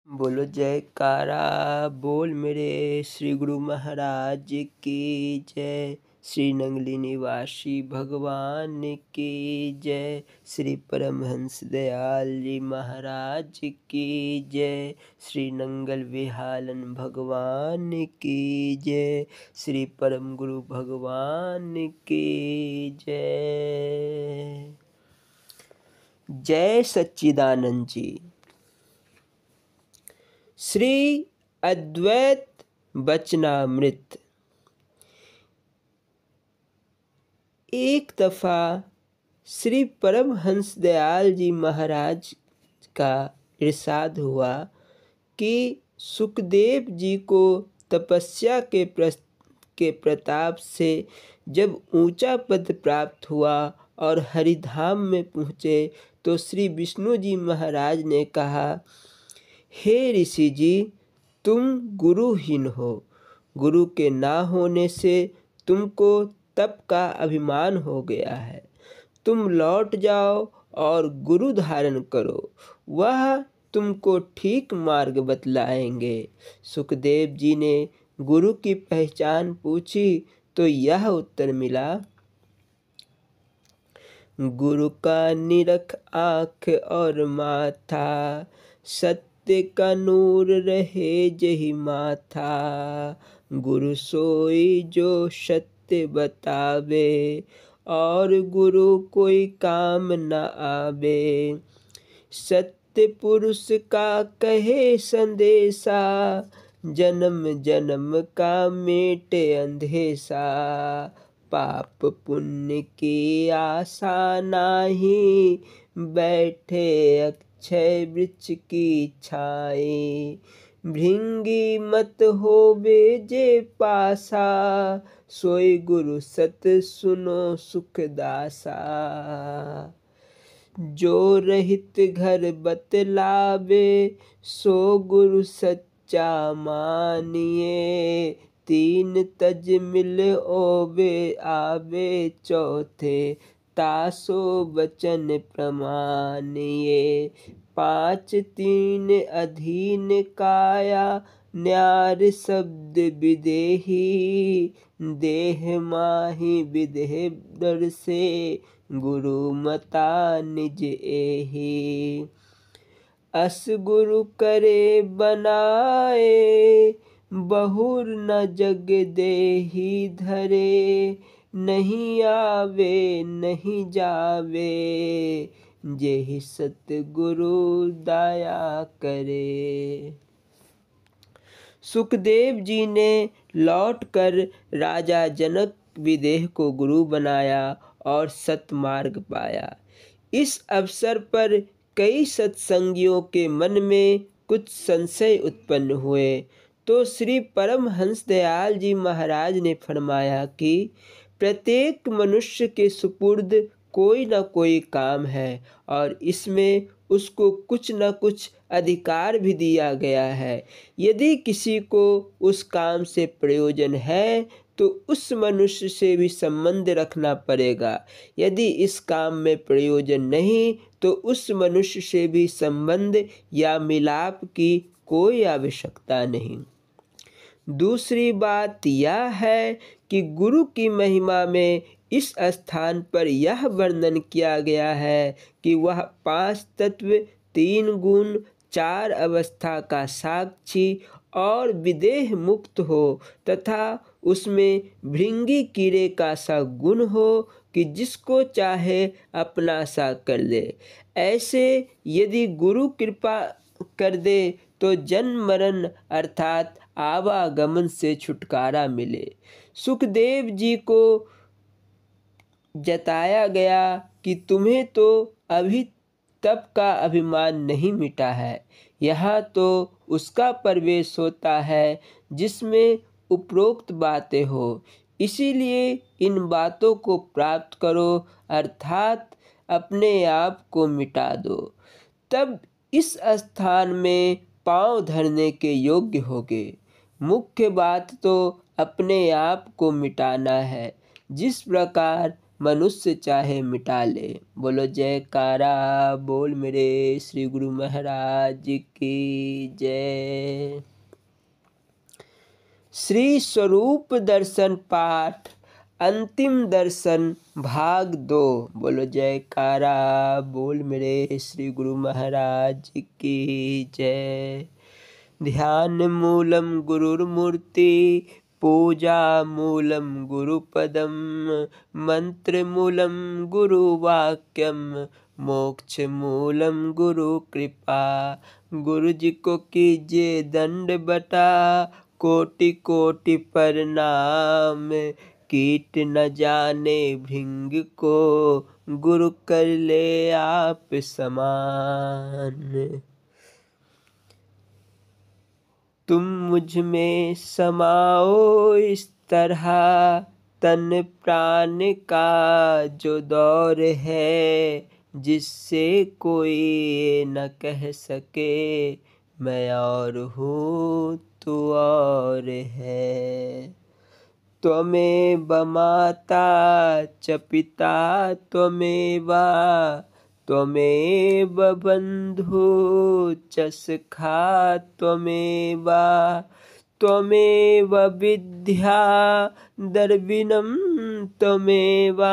बोलो जयकारा बोल मेरे श्री गुरु महाराज की जय। श्री नंगली निवासी भगवान की जय। श्री परमहंस दयाल जी महाराज की जय। श्री नंगल विहालन भगवान की जय। श्री परम गुरु भगवान की जय। जय सच्चिदानंद जी। श्री अद्वैत वचनामृत। एक दफ़ा श्री परमहंस दयाल जी महाराज का इरशाद हुआ कि सुखदेव जी को तपस्या के प्रताप से जब ऊंचा पद प्राप्त हुआ और हरिधाम में पहुँचे तो श्री विष्णु जी महाराज ने कहा, हे ऋषि जी, तुम गुरुहीन हो। गुरु के ना होने से तुमको तप का अभिमान हो गया है। तुम लौट जाओ और गुरु धारण करो, वह तुमको ठीक मार्ग बतलाएंगे। सुखदेव जी ने गुरु की पहचान पूछी तो यह उत्तर मिला, गुरु का निरख आँख और माथा, सत्य का नूर रहे जही माथा। गुरु सोई जो सत्य बतावे, और गुरु कोई काम न आवे। सत्य पुरुष का कहे संदेशा, जन्म जन्म का मेटे अंधेसा। पाप पुण्य की आशा नाही, बैठे अक्षय वृक्ष की छाए। भृंगी मत होवे जे पासा, सोई गुरु सत सुनो सुखदासा। जो रहित घर बतलावे, सो गुरु सच्चा मानिए। तीन तज मिल ओवे आवे, चौथे तासो वचन प्रमानिए। पाँच तीन अधीन काया, न्यार शब्द विदेही। देह माही विदेह दर से, गुरु मता निज एही। अस गुरु करे बनाए, बहुर न जग देही धरे। नहीं आवे नहीं जावे, जेहि सतगुरु दया करे। सुखदेव जी ने लौटकर राजा जनक विदेह को गुरु बनाया और सतमार्ग पाया। इस अवसर पर कई सत्संगियों के मन में कुछ संशय उत्पन्न हुए तो श्री परमहंस दयाल जी महाराज ने फरमाया कि प्रत्येक मनुष्य के सुपुर्द कोई न कोई काम है और इसमें उसको कुछ न कुछ अधिकार भी दिया गया है। यदि किसी को उस काम से प्रयोजन है तो उस मनुष्य से भी संबंध रखना पड़ेगा। यदि इस काम में प्रयोजन नहीं तो उस मनुष्य से भी संबंध या मिलाप की कोई आवश्यकता नहीं। दूसरी बात यह है कि गुरु की महिमा में इस स्थान पर यह वर्णन किया गया है कि वह 5 तत्व, 3 गुण, 4 अवस्था का साक्षी और विदेह मुक्त हो तथा उसमें भृंगी कीड़े का सा गुण हो कि जिसको चाहे अपना सा कर ले। ऐसे यदि गुरु कृपा कर दे तो जन्म मरण अर्थात आवागमन से छुटकारा मिले। सुखदेव जी को जताया गया कि तुम्हें तो अभी तप का अभिमान नहीं मिटा है। यहाँ तो उसका प्रवेश होता है जिसमें उपरोक्त बातें हो। इसीलिए इन बातों को प्राप्त करो अर्थात अपने आप को मिटा दो। तब इस स्थान में पांव धरने के योग्य होगे। मुख्य बात तो अपने आप को मिटाना है। जिस प्रकार मनुष्य चाहे मिटा ले। बोलो जयकारा बोल मेरे श्री गुरु महाराज की जय। श्री स्वरूप दर्शन पाठ अंतिम दर्शन भाग 2। बोलो जयकारा बोल मेरे श्री गुरु महाराज की जय। ध्यान मूलम गुरुर्मूर्ति पूजा मूलम गुरुपदम मंत्र मूलम गुरुवाक्यम मोक्ष मूलम गुरु कृपा। गुरु जी को कीजिए दंड बटा कोटि कोटि प्रणाम। कीट न जाने भृंग को गुरु कर ले आप समान। तुम मुझ में समाओ इस तरह तन प्राण का जो दौर है, जिससे कोई न कह सके मैं और हूँ तू और है। त्वमेव माता च पिता त्वमेव त्वमेव बंधु च सखा त्वमेव त्वमेव विद्या द्रविणं त्वमेव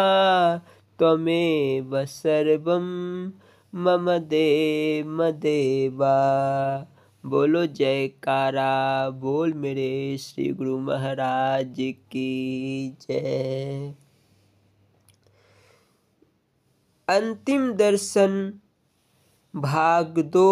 त्वमेव सर्वं मम देव देवा। बोलो जयकारा बोल मेरे श्री गुरु महाराज की जय। अंतिम दर्शन भाग 2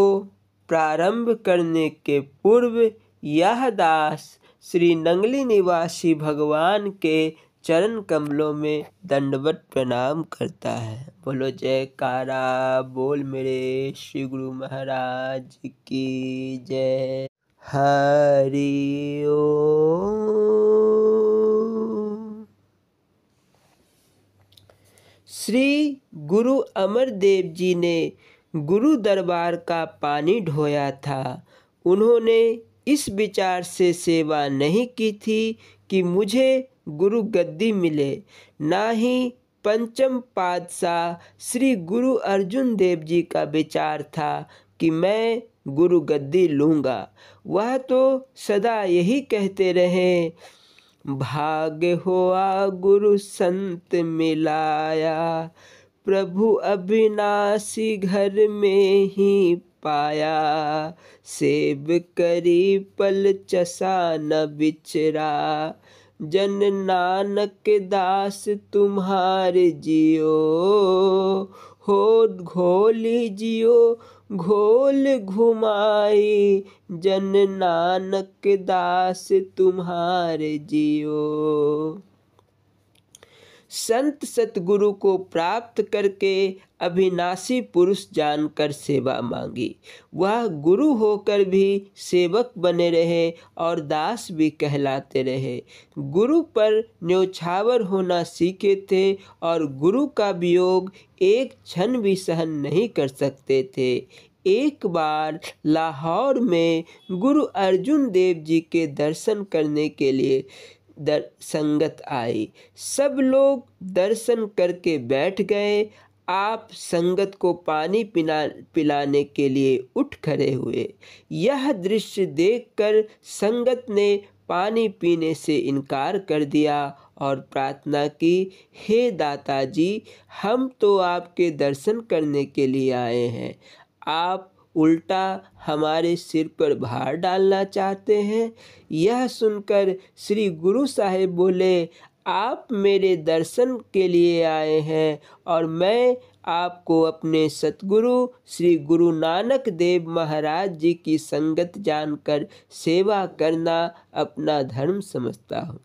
प्रारंभ करने के पूर्व यह दास श्री नंगली निवासी भगवान के चरण कमलों में दंडवत प्रणाम करता है। बोलो जयकारा बोल मेरे श्री गुरु महाराज की जय। हरि ओम। श्री गुरु अमरदेव जी ने गुरु दरबार का पानी ढोया था। उन्होंने इस विचार से सेवा नहीं की थी कि मुझे गुरु गद्दी मिले, ना ही पंचम पातशाह श्री गुरु अर्जुन देव जी का विचार था कि मैं गुरु गद्दी लूँगा। वह तो सदा यही कहते रहे, भाग्य हुआ गुरु संत मिलाया, प्रभु अविनाशी घर में ही पाया, सेब करी पल चसा न बिचरा, जन नानक दास तुम्हारे जियो, हो घोली जियो घोल घुमाई, जन नानक दास तुम्हारे जियो। संत सतगुरु को प्राप्त करके अविनाशी पुरुष जानकर सेवा मांगी। वह गुरु होकर भी सेवक बने रहे और दास भी कहलाते रहे। गुरु पर न्योछावर होना सीखे थे और गुरु का वियोग एक क्षण भी सहन नहीं कर सकते थे। एक बार लाहौर में गुरु अर्जुन देव जी के दर्शन करने के लिए संगत आई। सब लोग दर्शन करके बैठ गए। आप संगत को पानी पिलाने के लिए उठ खड़े हुए। यह दृश्य देखकर संगत ने पानी पीने से इनकार कर दिया और प्रार्थना की, हे दाता जी, हम तो आपके दर्शन करने के लिए आए हैं, आप उल्टा हमारे सिर पर भार डालना चाहते हैं। यह सुनकर श्री गुरु साहिब बोले, आप मेरे दर्शन के लिए आए हैं और मैं आपको अपने सतगुरु श्री गुरु नानक देव महाराज जी की संगत जानकर सेवा करना अपना धर्म समझता हूँ।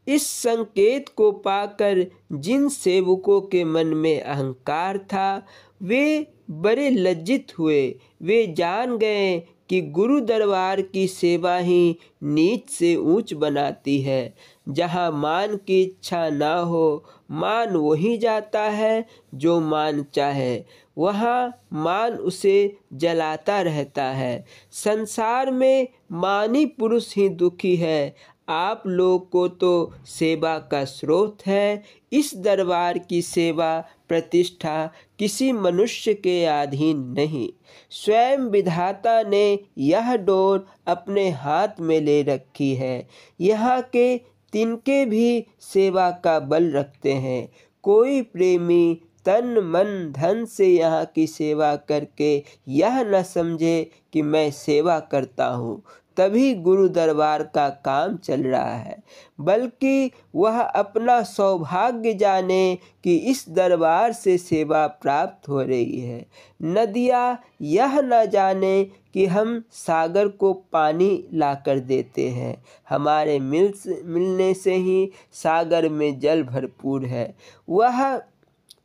इस संकेत को पाकर जिन सेवकों के मन में अहंकार था वे बड़े लज्जित हुए। वे जान गए कि गुरु दरबार की सेवा ही नीच से ऊंच बनाती है। जहाँ मान की इच्छा ना हो, मान वही जाता है जो मान चाहे, वहाँ मान उसे जलाता रहता है। संसार में मानी पुरुष ही दुखी है। आप लोग को तो सेवा का स्रोत है। इस दरबार की सेवा प्रतिष्ठा किसी मनुष्य के अधीन नहीं, स्वयं विधाता ने यह डोर अपने हाथ में ले रखी है। यहाँ के तिनके भी सेवा का बल रखते हैं। कोई प्रेमी तन मन धन से यहाँ की सेवा करके यह न समझे कि मैं सेवा करता हूँ तभी गुरु दरबार का काम चल रहा है, बल्कि वह अपना सौभाग्य जाने कि इस दरबार से सेवा प्राप्त हो रही है। नदियाँ यह न जाने कि हम सागर को पानी लाकर देते हैं, हमारे मिलने से ही सागर में जल भरपूर है। वह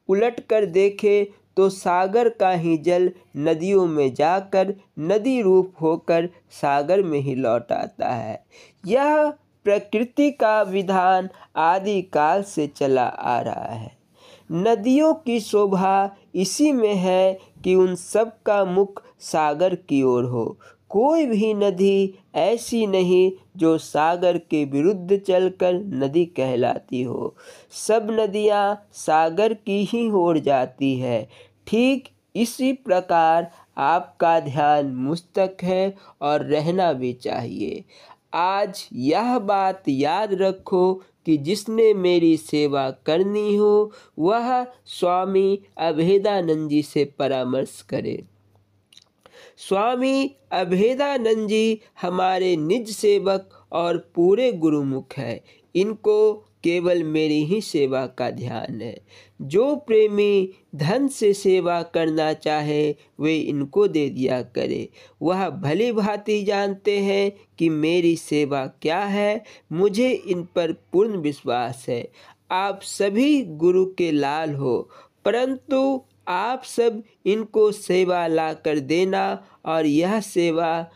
उलट कर देखे तो सागर का ही जल नदियों में जाकर नदी रूप होकर सागर में ही लौट आता है। यह प्रकृति का विधान आदि काल से चला आ रहा है। नदियों की शोभा इसी में है कि उन सब का मुख सागर की ओर हो। कोई भी नदी ऐसी नहीं जो सागर के विरुद्ध चलकर नदी कहलाती हो। सब नदियाँ सागर की ही ओर जाती है। ठीक इसी प्रकार आपका ध्यान मुझ तक है और रहना भी चाहिए। आज यह बात याद रखो कि जिसने मेरी सेवा करनी हो वह स्वामी अभेदानंद जी से परामर्श करे। स्वामी अभेदानंद जी हमारे निज सेवक और पूरे गुरुमुख हैं। इनको केवल मेरी ही सेवा का ध्यान है। जो प्रेमी धन से सेवा करना चाहे वे इनको दे दिया करे। वह भली भांति जानते हैं कि मेरी सेवा क्या है। मुझे इन पर पूर्ण विश्वास है। आप सभी गुरु के लाल हो, परंतु आप सब इनको सेवा ला कर देना और यह सेवा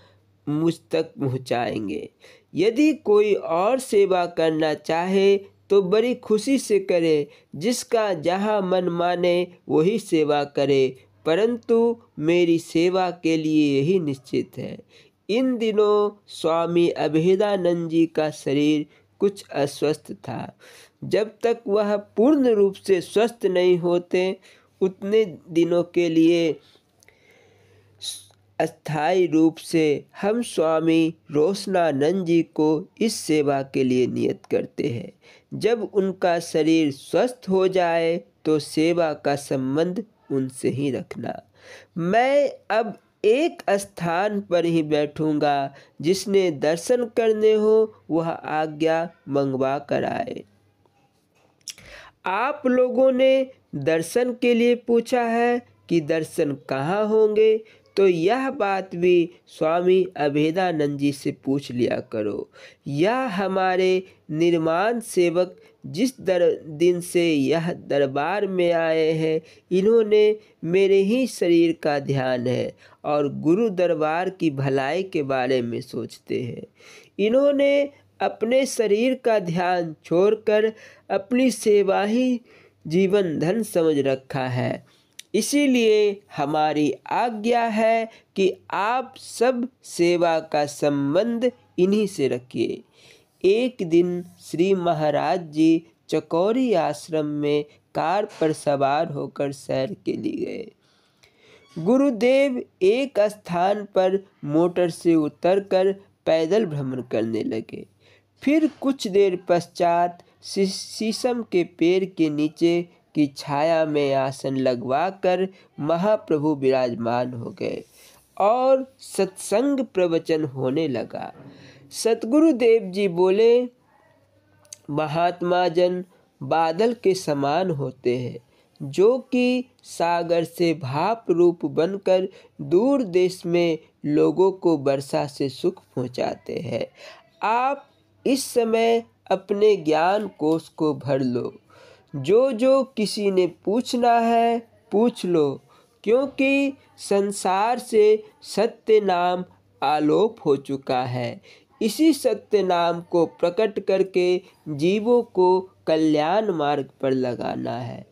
मुझ तक पहुँचाएंगे। यदि कोई और सेवा करना चाहे तो बड़ी खुशी से करे। जिसका जहाँ मन माने वही सेवा करे, परंतु मेरी सेवा के लिए यही निश्चित है। इन दिनों स्वामी अभेदानंद जी का शरीर कुछ अस्वस्थ था। जब तक वह पूर्ण रूप से स्वस्थ नहीं होते उतने दिनों के लिए अस्थायी रूप से हम स्वामी रोशनानंद जी को इस सेवा के लिए नियत करते हैं। जब उनका शरीर स्वस्थ हो जाए तो सेवा का संबंध उनसे ही रखना। मैं अब एक स्थान पर ही बैठूंगा। जिसने दर्शन करने हो वह आज्ञा मंगवा कर आए। आप लोगों ने दर्शन के लिए पूछा है कि दर्शन कहाँ होंगे, तो यह बात भी स्वामी अभेदानंद जी से पूछ लिया करो। यह हमारे निर्माण सेवक जिस दिन से यह दरबार में आए हैं, इन्होंने मेरे ही शरीर का ध्यान है और गुरु दरबार की भलाई के बारे में सोचते हैं। इन्होंने अपने शरीर का ध्यान छोड़कर अपनी सेवा ही जीवन धन समझ रखा है। इसीलिए हमारी आज्ञा है कि आप सब सेवा का संबंध इन्हीं से रखिए। एक दिन श्री महाराज जी चकोरी आश्रम में कार पर सवार होकर सैर के लिए गए। गुरुदेव एक स्थान पर मोटर से उतरकर पैदल भ्रमण करने लगे। फिर कुछ देर पश्चात शीशम के पेड़ के नीचे की छाया में आसन लगवाकर महाप्रभु विराजमान हो गए और सत्संग प्रवचन होने लगा। सतगुरुदेव जी बोले, महात्मा जन बादल के समान होते हैं जो कि सागर से भाप रूप बनकर दूर देश में लोगों को वर्षा से सुख पहुंचाते हैं। आप इस समय अपने ज्ञान कोष को भर लो। जो किसी ने पूछना है पूछ लो, क्योंकि संसार से सत्य नाम आलोप हो चुका है। इसी सत्य नाम को प्रकट करके जीवों को कल्याण मार्ग पर लगाना है।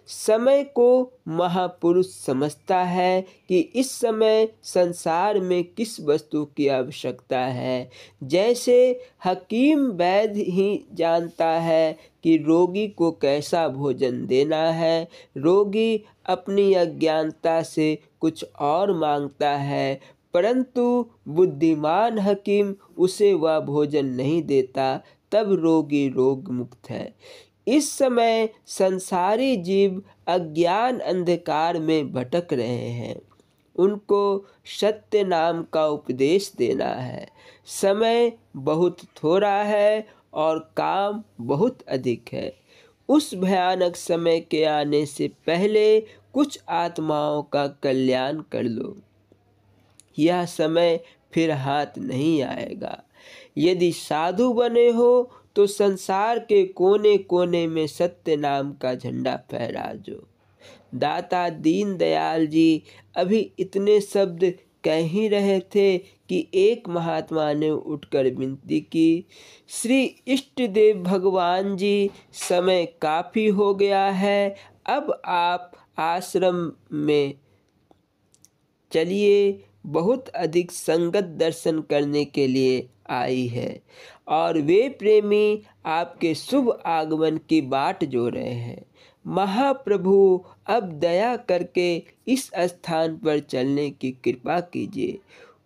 समय को महापुरुष समझता है कि इस समय संसार में किस वस्तु की आवश्यकता है। जैसे हकीम वैद्य ही जानता है कि रोगी को कैसा भोजन देना है, रोगी अपनी अज्ञानता से कुछ और मांगता है, परंतु बुद्धिमान हकीम उसे वह भोजन नहीं देता, तब रोगी रोग मुक्त है। इस समय संसारी जीव अज्ञान अंधकार में भटक रहे हैं, उनको सत्य नाम का उपदेश देना है। समय बहुत थोड़ा है और काम बहुत अधिक है। उस भयानक समय के आने से पहले कुछ आत्माओं का कल्याण कर लो, यह समय फिर हाथ नहीं आएगा। यदि साधु बने हो तो संसार के कोने कोने में सत्य नाम का झंडा फहरा जो। दाता दीन दयाल जी अभी इतने शब्द कह ही रहे थे कि एक महात्मा ने उठकर विनती की, श्री इष्ट देव भगवान जी, समय काफ़ी हो गया है, अब आप आश्रम में चलिए। बहुत अधिक संगत दर्शन करने के लिए आई है और वे प्रेमी आपके शुभ आगमन की बाट जो रहे हैं। महाप्रभु अब दया करके इस स्थान पर चलने की कृपा कीजिए।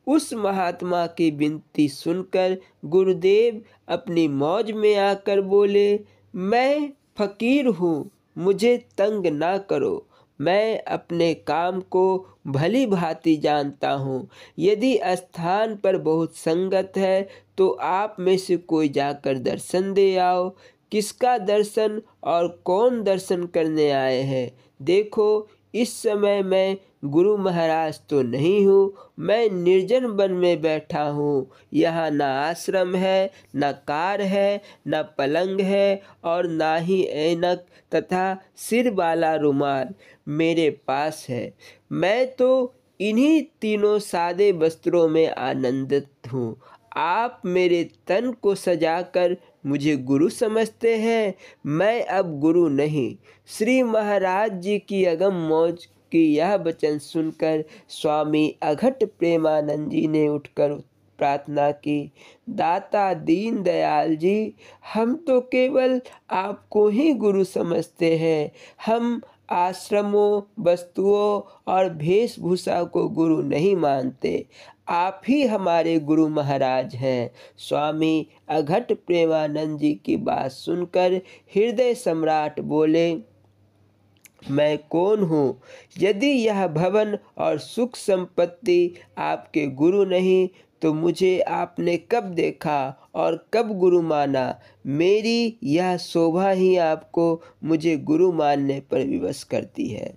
उस महात्मा की विनती सुनकर गुरुदेव अपनी मौज में आकर बोले, मैं फकीर हूँ, मुझे तंग ना करो। मैं अपने काम को भली भांति जानता हूँ। यदि स्थान पर बहुत संगत है तो आप में से कोई जाकर दर्शन दे आओ। किसका दर्शन और कौन दर्शन करने आए हैं? देखो, इस समय मैं गुरु महाराज तो नहीं हूँ, मैं निर्जन वन में बैठा हूँ। यहाँ ना आश्रम है, ना कार है, ना पलंग है और ना ही ऐनक तथा सिर वाला रुमाल मेरे पास है। मैं तो इन्हीं तीनों सादे वस्त्रों में आनंदित हूँ। आप मेरे तन को सजाकर मुझे गुरु समझते हैं। मैं अब गुरु नहीं। श्री महाराज जी की अगम मौज की यह वचन सुनकर स्वामी अघट प्रेमानंद जी ने उठकर प्रार्थना की, दाता दीन दयाल जी, हम तो केवल आपको ही गुरु समझते हैं। हम आश्रमों, वस्तुओं और वेशभूषा को गुरु नहीं मानते। आप ही हमारे गुरु महाराज हैं। स्वामी अघट प्रेमानंद जी की बात सुनकर हृदय सम्राट बोले, मैं कौन हूँ? यदि यह भवन और सुख संपत्ति आपके गुरु नहीं तो मुझे आपने कब देखा और कब गुरु माना? मेरी यह शोभा ही आपको मुझे गुरु मानने पर विवश करती है।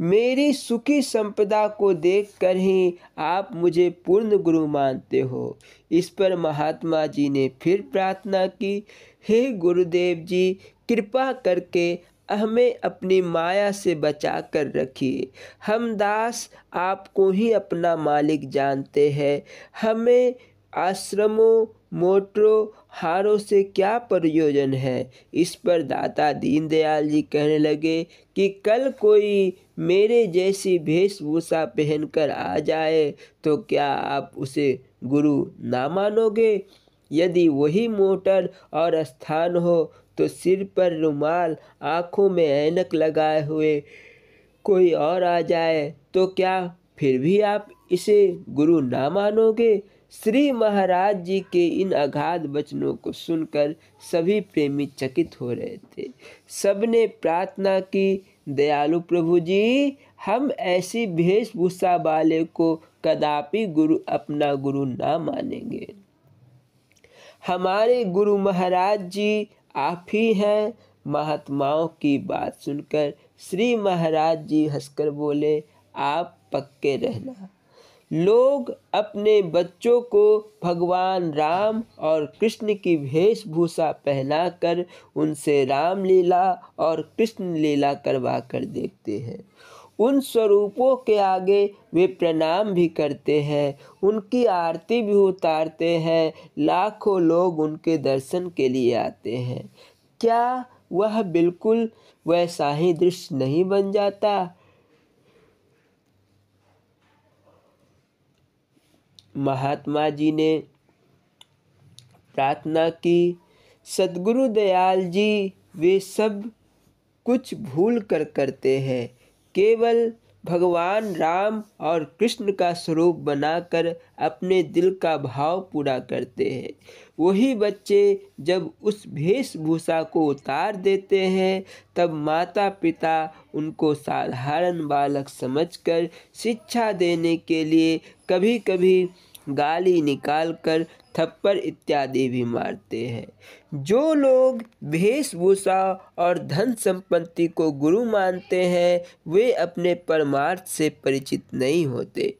मेरी सुखी संपदा को देखकर ही आप मुझे पूर्ण गुरु मानते हो। इस पर महात्मा जी ने फिर प्रार्थना की, हे गुरुदेव जी, कृपा करके हमें अपनी माया से बचा कर रखिए। हम दास आपको ही अपना मालिक जानते हैं। हमें आश्रमों, मोटरों, हारों से क्या प्रयोजन है? इस पर दाता दीनदयाल जी कहने लगे कि कल कोई मेरे जैसी वेशभूषा पहनकर आ जाए तो क्या आप उसे गुरु ना मानोगे? यदि वही मोटर और स्थान हो तो सिर पर रुमाल, आँखों में ऐनक लगाए हुए कोई और आ जाए तो क्या फिर भी आप इसे गुरु ना मानोगे? श्री महाराज जी के इन अगाध वचनों को सुनकर सभी प्रेमी चकित हो रहे थे। सबने प्रार्थना की, दयालु प्रभु जी, हम ऐसी वेशभूषा वाले को कदापि गुरु अपना गुरु ना मानेंगे। हमारे गुरु महाराज जी आप ही हैं। महात्माओं की बात सुनकर श्री महाराज जी हंसकर बोले, आप पक्के रहना। लोग अपने बच्चों को भगवान राम और कृष्ण की वेशभूषा पहनाकर उनसे रामलीला और कृष्ण लीला करवा कर देखते हैं। उन स्वरूपों के आगे वे प्रणाम भी करते हैं, उनकी आरती भी उतारते हैं। लाखों लोग उनके दर्शन के लिए आते हैं। क्या वह बिल्कुल वैसा ही दृश्य नहीं बन जाता। महात्मा जी ने प्रार्थना की, सद्गुरु दयाल जी वे सब कुछ भूल कर करते हैं, केवल भगवान राम और कृष्ण का स्वरूप बनाकर अपने दिल का भाव पूरा करते हैं। वही बच्चे जब उस वेशभूषा को उतार देते हैं, तब माता पिता उनको साधारण बालक समझकर शिक्षा देने के लिए कभी कभी गाली निकालकर थप्पड़ इत्यादि भी मारते हैं। जो लोग वेशभूषा और धन संपत्ति को गुरु मानते हैं, वे अपने परमार्थ से परिचित नहीं होते।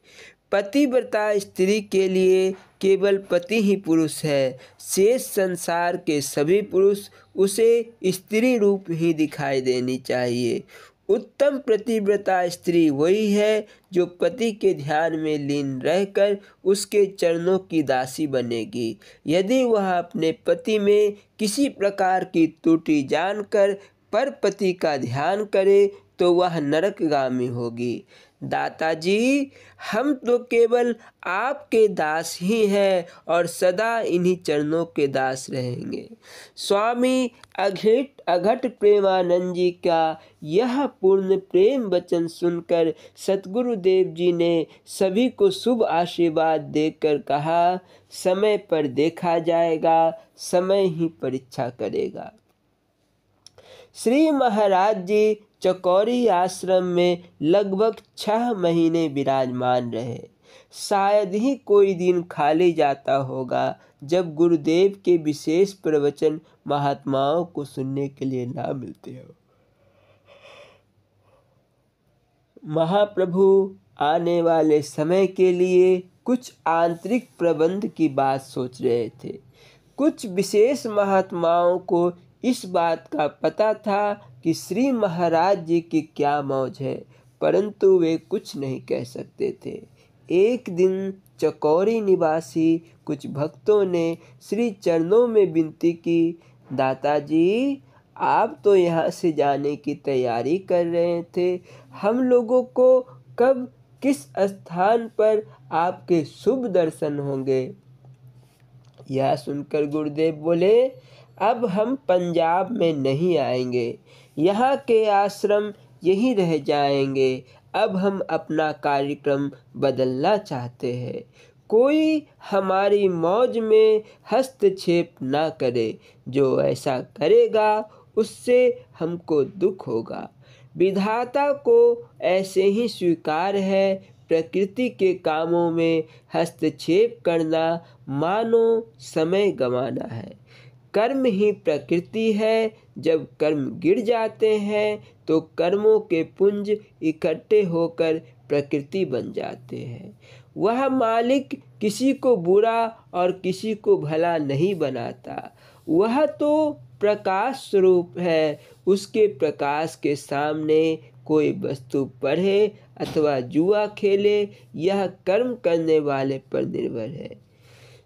पतिव्रता स्त्री के लिए केवल पति ही पुरुष है। शेष संसार के सभी पुरुष उसे स्त्री रूप ही दिखाई देनी चाहिए। उत्तम पतिव्रता स्त्री वही है जो पति के ध्यान में लीन रहकर उसके चरणों की दासी बनेगी। यदि वह अपने पति में किसी प्रकार की त्रुटि जानकर पर पति का ध्यान करे तो वह नरकगामी होगी। दाताजी, हम तो केवल आपके दास ही हैं और सदा इन्हीं चरणों के दास रहेंगे। स्वामी अघट प्रेमानंद जी का यह पूर्ण प्रेम वचन सुनकर सतगुरुदेव जी ने सभी को शुभ आशीर्वाद देकर कहा, समय पर देखा जाएगा, समय ही परीक्षा करेगा। श्री महाराज जी चकौरी आश्रम में लगभग 6 महीने विराजमान रहे। शायद ही कोई दिन खाली जाता होगा जब गुरुदेव के विशेष प्रवचन महात्माओं को सुनने के लिए ना मिलते हो। महाप्रभु आने वाले समय के लिए कुछ आंतरिक प्रबंध की बात सोच रहे थे। कुछ विशेष महात्माओं को इस बात का पता था कि श्री महाराज जी की क्या मौज है, परंतु वे कुछ नहीं कह सकते थे। एक दिन चकौरी निवासी कुछ भक्तों ने श्री चरणों में विनती की, दाताजी, आप तो यहाँ से जाने की तैयारी कर रहे थे, हम लोगों को कब किस स्थान पर आपके शुभ दर्शन होंगे। यह सुनकर गुरुदेव बोले, अब हम पंजाब में नहीं आएंगे, यहाँ के आश्रम यहीं रह जाएंगे। अब हम अपना कार्यक्रम बदलना चाहते हैं। कोई हमारी मौज में हस्तक्षेप ना करे। जो ऐसा करेगा उससे हमको दुख होगा। विधाता को ऐसे ही स्वीकार है। प्रकृति के कामों में हस्तक्षेप करना मानो समय गंवाना है। कर्म ही प्रकृति है। जब कर्म गिर जाते हैं तो कर्मों के पुंज इकट्ठे होकर प्रकृति बन जाते हैं। वह मालिक किसी को बुरा और किसी को भला नहीं बनाता। वह तो प्रकाश स्वरूप है। उसके प्रकाश के सामने कोई वस्तु पढ़े अथवा जुआ खेले, यह कर्म करने वाले पर निर्भर है।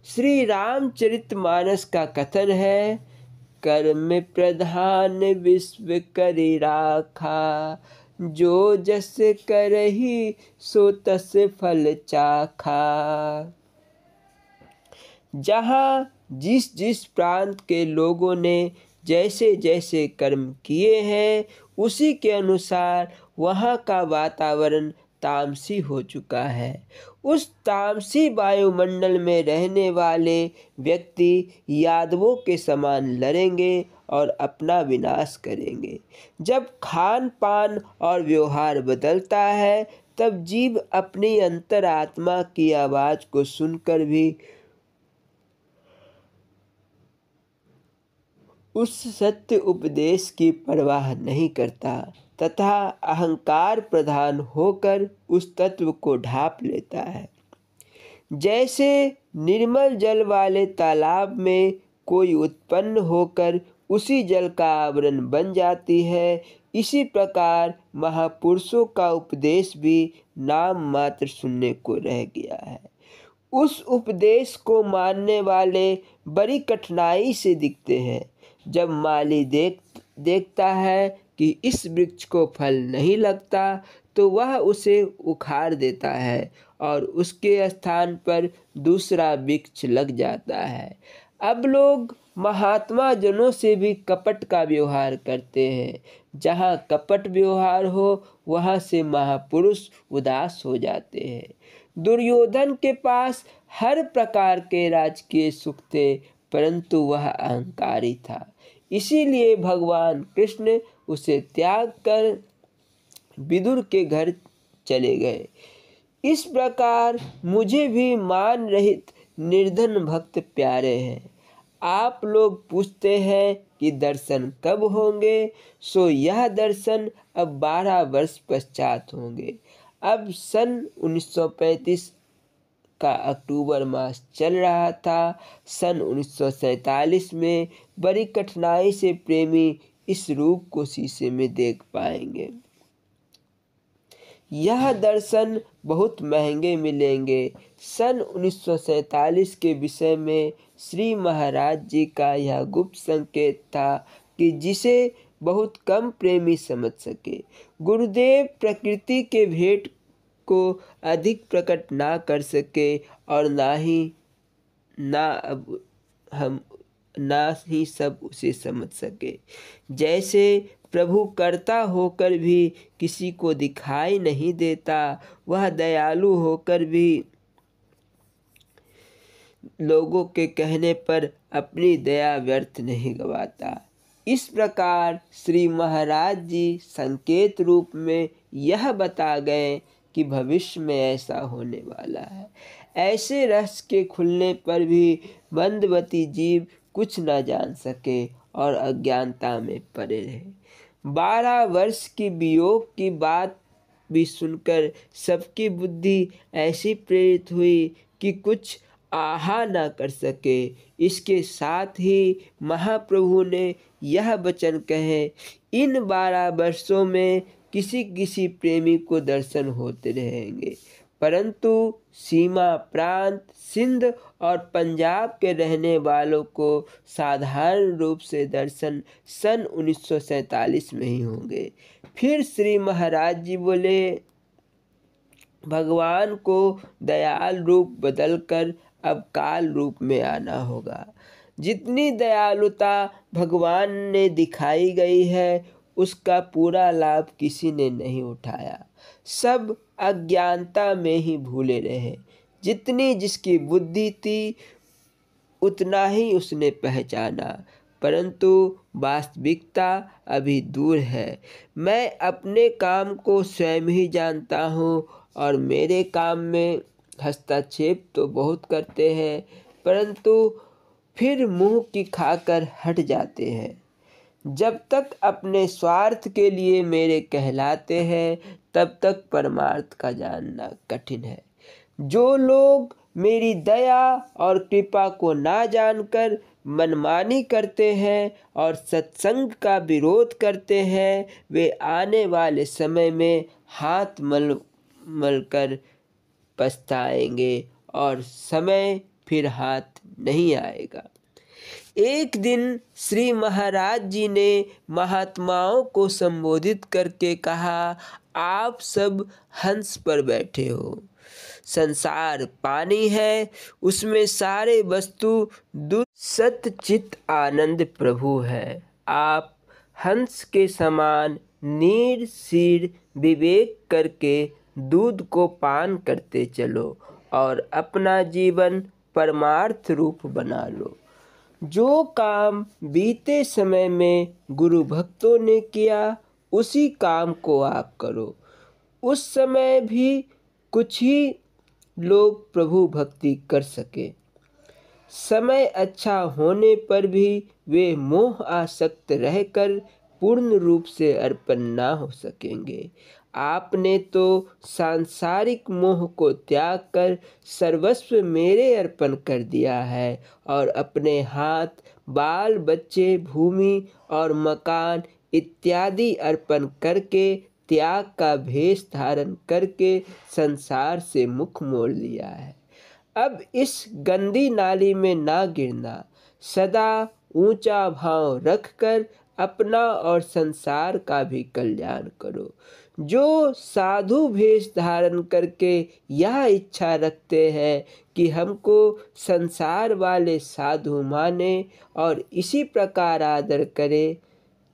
श्री रामचरितमानस का कथन है, कर्म प्रधान विश्व करि राखा, जो जस करहि सो तस फल चाखा। जहाँ जिस जिस प्रांत के लोगों ने जैसे जैसे कर्म किए हैं, उसी के अनुसार वहाँ का वातावरण तामसी हो चुका है। उस तामसी वायुमंडल में रहने वाले व्यक्ति यादवों के समान लड़ेंगे और अपना विनाश करेंगे। जब खान पान और व्यवहार बदलता है, तब जीव अपनी अंतरात्मा की आवाज़ को सुनकर भी उस सत्य उपदेश की परवाह नहीं करता तथा अहंकार प्रधान होकर उस तत्व को ढांप लेता है। जैसे निर्मल जल वाले तालाब में कोई उत्पन्न होकर उसी जल का आवरण बन जाती है, इसी प्रकार महापुरुषों का उपदेश भी नाम मात्र सुनने को रह गया है। उस उपदेश को मानने वाले बड़ी कठिनाई से दिखते हैं। जब माली देखता है कि इस वृक्ष को फल नहीं लगता तो वह उसे उखाड़ देता है और उसके स्थान पर दूसरा वृक्ष लग जाता है। अब लोग महात्मा जनों से भी कपट का व्यवहार करते हैं। जहाँ कपट व्यवहार हो वहाँ से महापुरुष उदास हो जाते हैं। दुर्योधन के पास हर प्रकार के राजकीय सुख थे, परंतु वह अहंकारी था। इसीलिए भगवान कृष्ण उसे त्याग कर विदुर के घर चले गए। इस प्रकार मुझे भी मान रहित निर्धन भक्त प्यारे हैं। आप लोग पूछते हैं कि दर्शन कब होंगे, सो यह दर्शन अब 12 वर्ष पश्चात होंगे। अब सन 1935 का अक्टूबर मास चल रहा था। सन 1947 में बड़ी कठिनाई से प्रेमी इस रूप को शीशे में देख पाएंगे। यह दर्शन बहुत महंगे मिलेंगे। सन 1947 के विषय में श्री महाराज जी का यह गुप्त संकेत था कि जिसे बहुत कम प्रेमी समझ सके। गुरुदेव प्रकृति के भेंट को अधिक प्रकट ना कर सके और ना ही सब उसे समझ सके। जैसे प्रभु कर्ता होकर भी किसी को दिखाई नहीं देता, वह दयालु होकर भी लोगों के कहने पर अपनी दया व्यर्थ नहीं गवाता। इस प्रकार श्री महाराज जी संकेत रूप में यह बता गए कि भविष्य में ऐसा होने वाला है। ऐसे रहस्य के खुलने पर भी मंदवती जीव कुछ न जान सके और अज्ञानता में पड़े रहे। 12 वर्ष की वियोग की बात भी सुनकर सबकी बुद्धि ऐसी प्रेरित हुई कि कुछ आहा न कर सके। इसके साथ ही महाप्रभु ने यह वचन कहे, इन 12 वर्षों में किसी किसी प्रेमी को दर्शन होते रहेंगे, परंतु सीमा प्रांत सिंध और पंजाब के रहने वालों को साधारण रूप से दर्शन सन 1947 में ही होंगे। फिर श्री महाराज जी बोले, भगवान को दयाल रूप बदलकर अब काल रूप में आना होगा। जितनी दयालुता भगवान ने दिखाई गई है उसका पूरा लाभ किसी ने नहीं उठाया। सब अज्ञानता में ही भूले रहे। जितनी जिसकी बुद्धि थी उतना ही उसने पहचाना, परंतु वास्तविकता अभी दूर है। मैं अपने काम को स्वयं ही जानता हूँ और मेरे काम में हस्तक्षेप तो बहुत करते हैं, परंतु फिर मुंह की खाकर हट जाते हैं। जब तक अपने स्वार्थ के लिए मेरे कहलाते हैं तब तक परमार्थ का जानना कठिन है। जो लोग मेरी दया और कृपा को ना जानकर मनमानी करते हैं और सत्संग का विरोध करते हैं, वे आने वाले समय में हाथ मल कर पछताएंगे और समय फिर हाथ नहीं आएगा। एक दिन श्री महाराज जी ने महात्माओं को संबोधित करके कहा, आप सब हंस पर बैठे हो। संसार पानी है, उसमें सारे वस्तु दूध सत चित आनंद प्रभु है। आप हंस के समान निर विवेक करके दूध को पान करते चलो और अपना जीवन परमार्थ रूप बना लो। जो काम बीते समय में गुरु भक्तों ने किया उसी काम को आप करो। उस समय भी कुछ ही लोग प्रभु भक्ति कर सके। समय अच्छा होने पर भी वे मोह आसक्त रहकर पूर्ण रूप से अर्पण ना हो सकेंगे। आपने तो सांसारिक मोह को त्याग कर सर्वस्व मेरे अर्पण कर दिया है और अपने हाथ बाल बच्चे भूमि और मकान इत्यादि अर्पण करके त्याग का भेष धारण करके संसार से मुख मोड़ लिया है। अब इस गंदी नाली में ना गिरना, सदा ऊंचा भाव रखकर अपना और संसार का भी कल्याण करो। जो साधु वेश धारण करके यह इच्छा रखते हैं कि हमको संसार वाले साधु माने और इसी प्रकार आदर करे,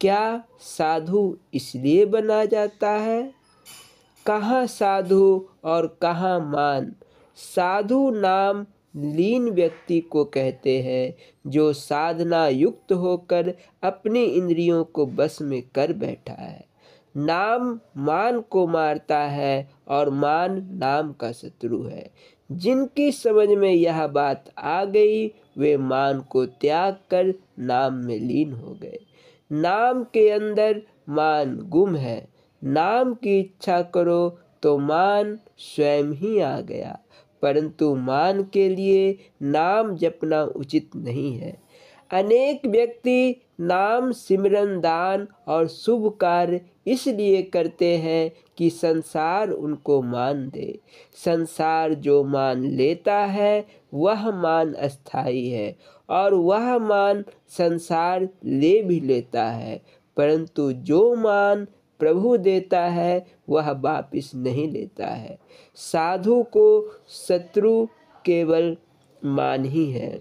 क्या साधु इसलिए बना जाता है? कहाँ साधु और कहाँ मान। साधु नाम लीन व्यक्ति को कहते हैं, जो साधना युक्त होकर अपनी इंद्रियों को बस में कर बैठा है। नाम मान को मारता है और मान नाम का शत्रु है। जिनकी समझ में यह बात आ गई, वे मान को त्याग कर नाम में लीन हो गए। नाम के अंदर मान गुम है। नाम की इच्छा करो तो मान स्वयं ही आ गया, परंतु मान के लिए नाम जपना उचित नहीं है। अनेक व्यक्ति नाम सिमरन दान और शुभ कार्य इसलिए करते हैं कि संसार उनको मान दे। संसार जो मान लेता है वह मान अस्थाई है और वह मान संसार ले भी लेता है, परंतु जो मान प्रभु देता है वह वापिस नहीं लेता है। साधु को शत्रु केवल मान ही है।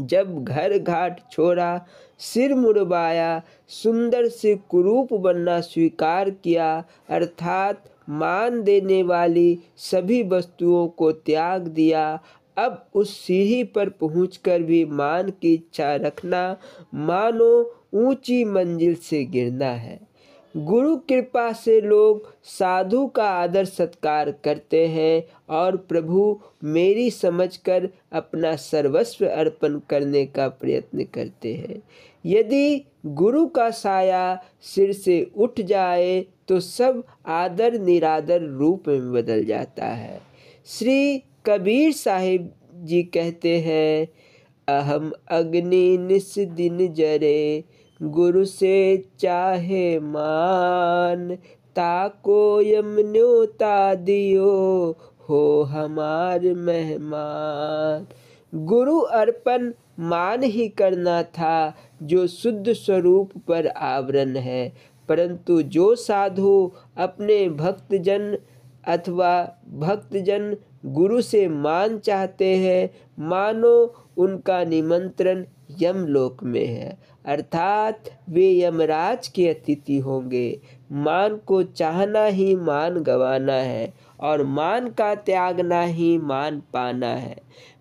जब घर घाट छोड़ा, सिर मुड़वाया, सुंदर से कुरूप बनना स्वीकार किया, अर्थात मान देने वाली सभी वस्तुओं को त्याग दिया, अब उस सीढ़ी पर पहुंचकर भी मान की इच्छा रखना मानो ऊंची मंजिल से गिरना है। गुरु कृपा से लोग साधु का आदर सत्कार करते हैं और प्रभु मेरी समझकर अपना सर्वस्व अर्पण करने का प्रयत्न करते हैं। यदि गुरु का साया सिर से उठ जाए तो सब आदर निरादर रूप में बदल जाता है। श्री कबीर साहिब जी कहते हैं, अहम अग्नि निस दिन जरे, गुरु से चाहे मान, ताको यम न्योता दियो, हो हमार मेहमान। गुरु अर्पण मान ही करना था, जो शुद्ध स्वरूप पर आवरण है, परंतु जो साधु अपने भक्तजन अथवा भक्तजन गुरु से मान चाहते हैं, मानो उनका निमंत्रण यमलोक में है, अर्थात वे यमराज के अतिथि होंगे। मान को चाहना ही मान गंवाना है और मान का त्यागना ही मान पाना है।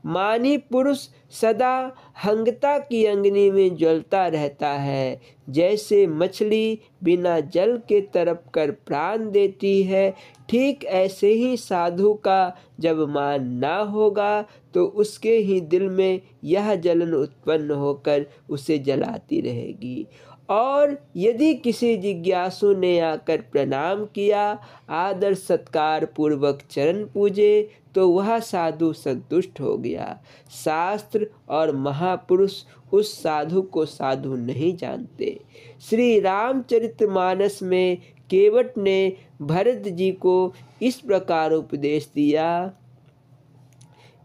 मानी पुरुष सदा हंगता की अग्नि में जलता रहता है। जैसे मछली बिना जल के तड़प कर प्राण देती है, ठीक ऐसे ही साधु का जब मान ना होगा तो उसके ही दिल में यह जलन उत्पन्न होकर उसे जलाती रहेगी। और यदि किसी जिज्ञासु ने आकर प्रणाम किया, आदर सत्कार पूर्वक चरण पूजे, तो वह साधु संतुष्ट हो गया। शास्त्र और महापुरुष उस साधु को साधु नहीं जानते। श्री रामचरितमानस में केवट ने भरत जी को इस प्रकार उपदेश दिया,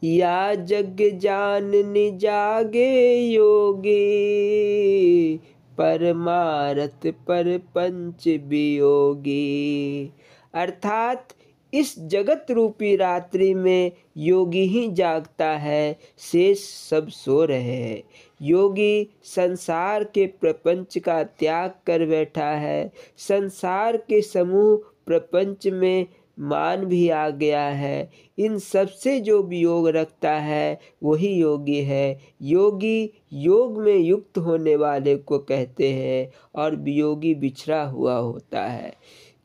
या जग जाननि जागे योगी, परमारथ पर पंच वियोगी। अर्थात इस जगत रूपी रात्रि में योगी ही जागता है, शेष सब सो रहे हैं। योगी संसार के प्रपंच का त्याग कर बैठा है। संसार के समूह प्रपंच में मान भी आ गया है। इन सब से जो वियोग रखता है वही योगी है। योगी योग में युक्त होने वाले को कहते हैं और वियोगी बिछड़ा हुआ होता है।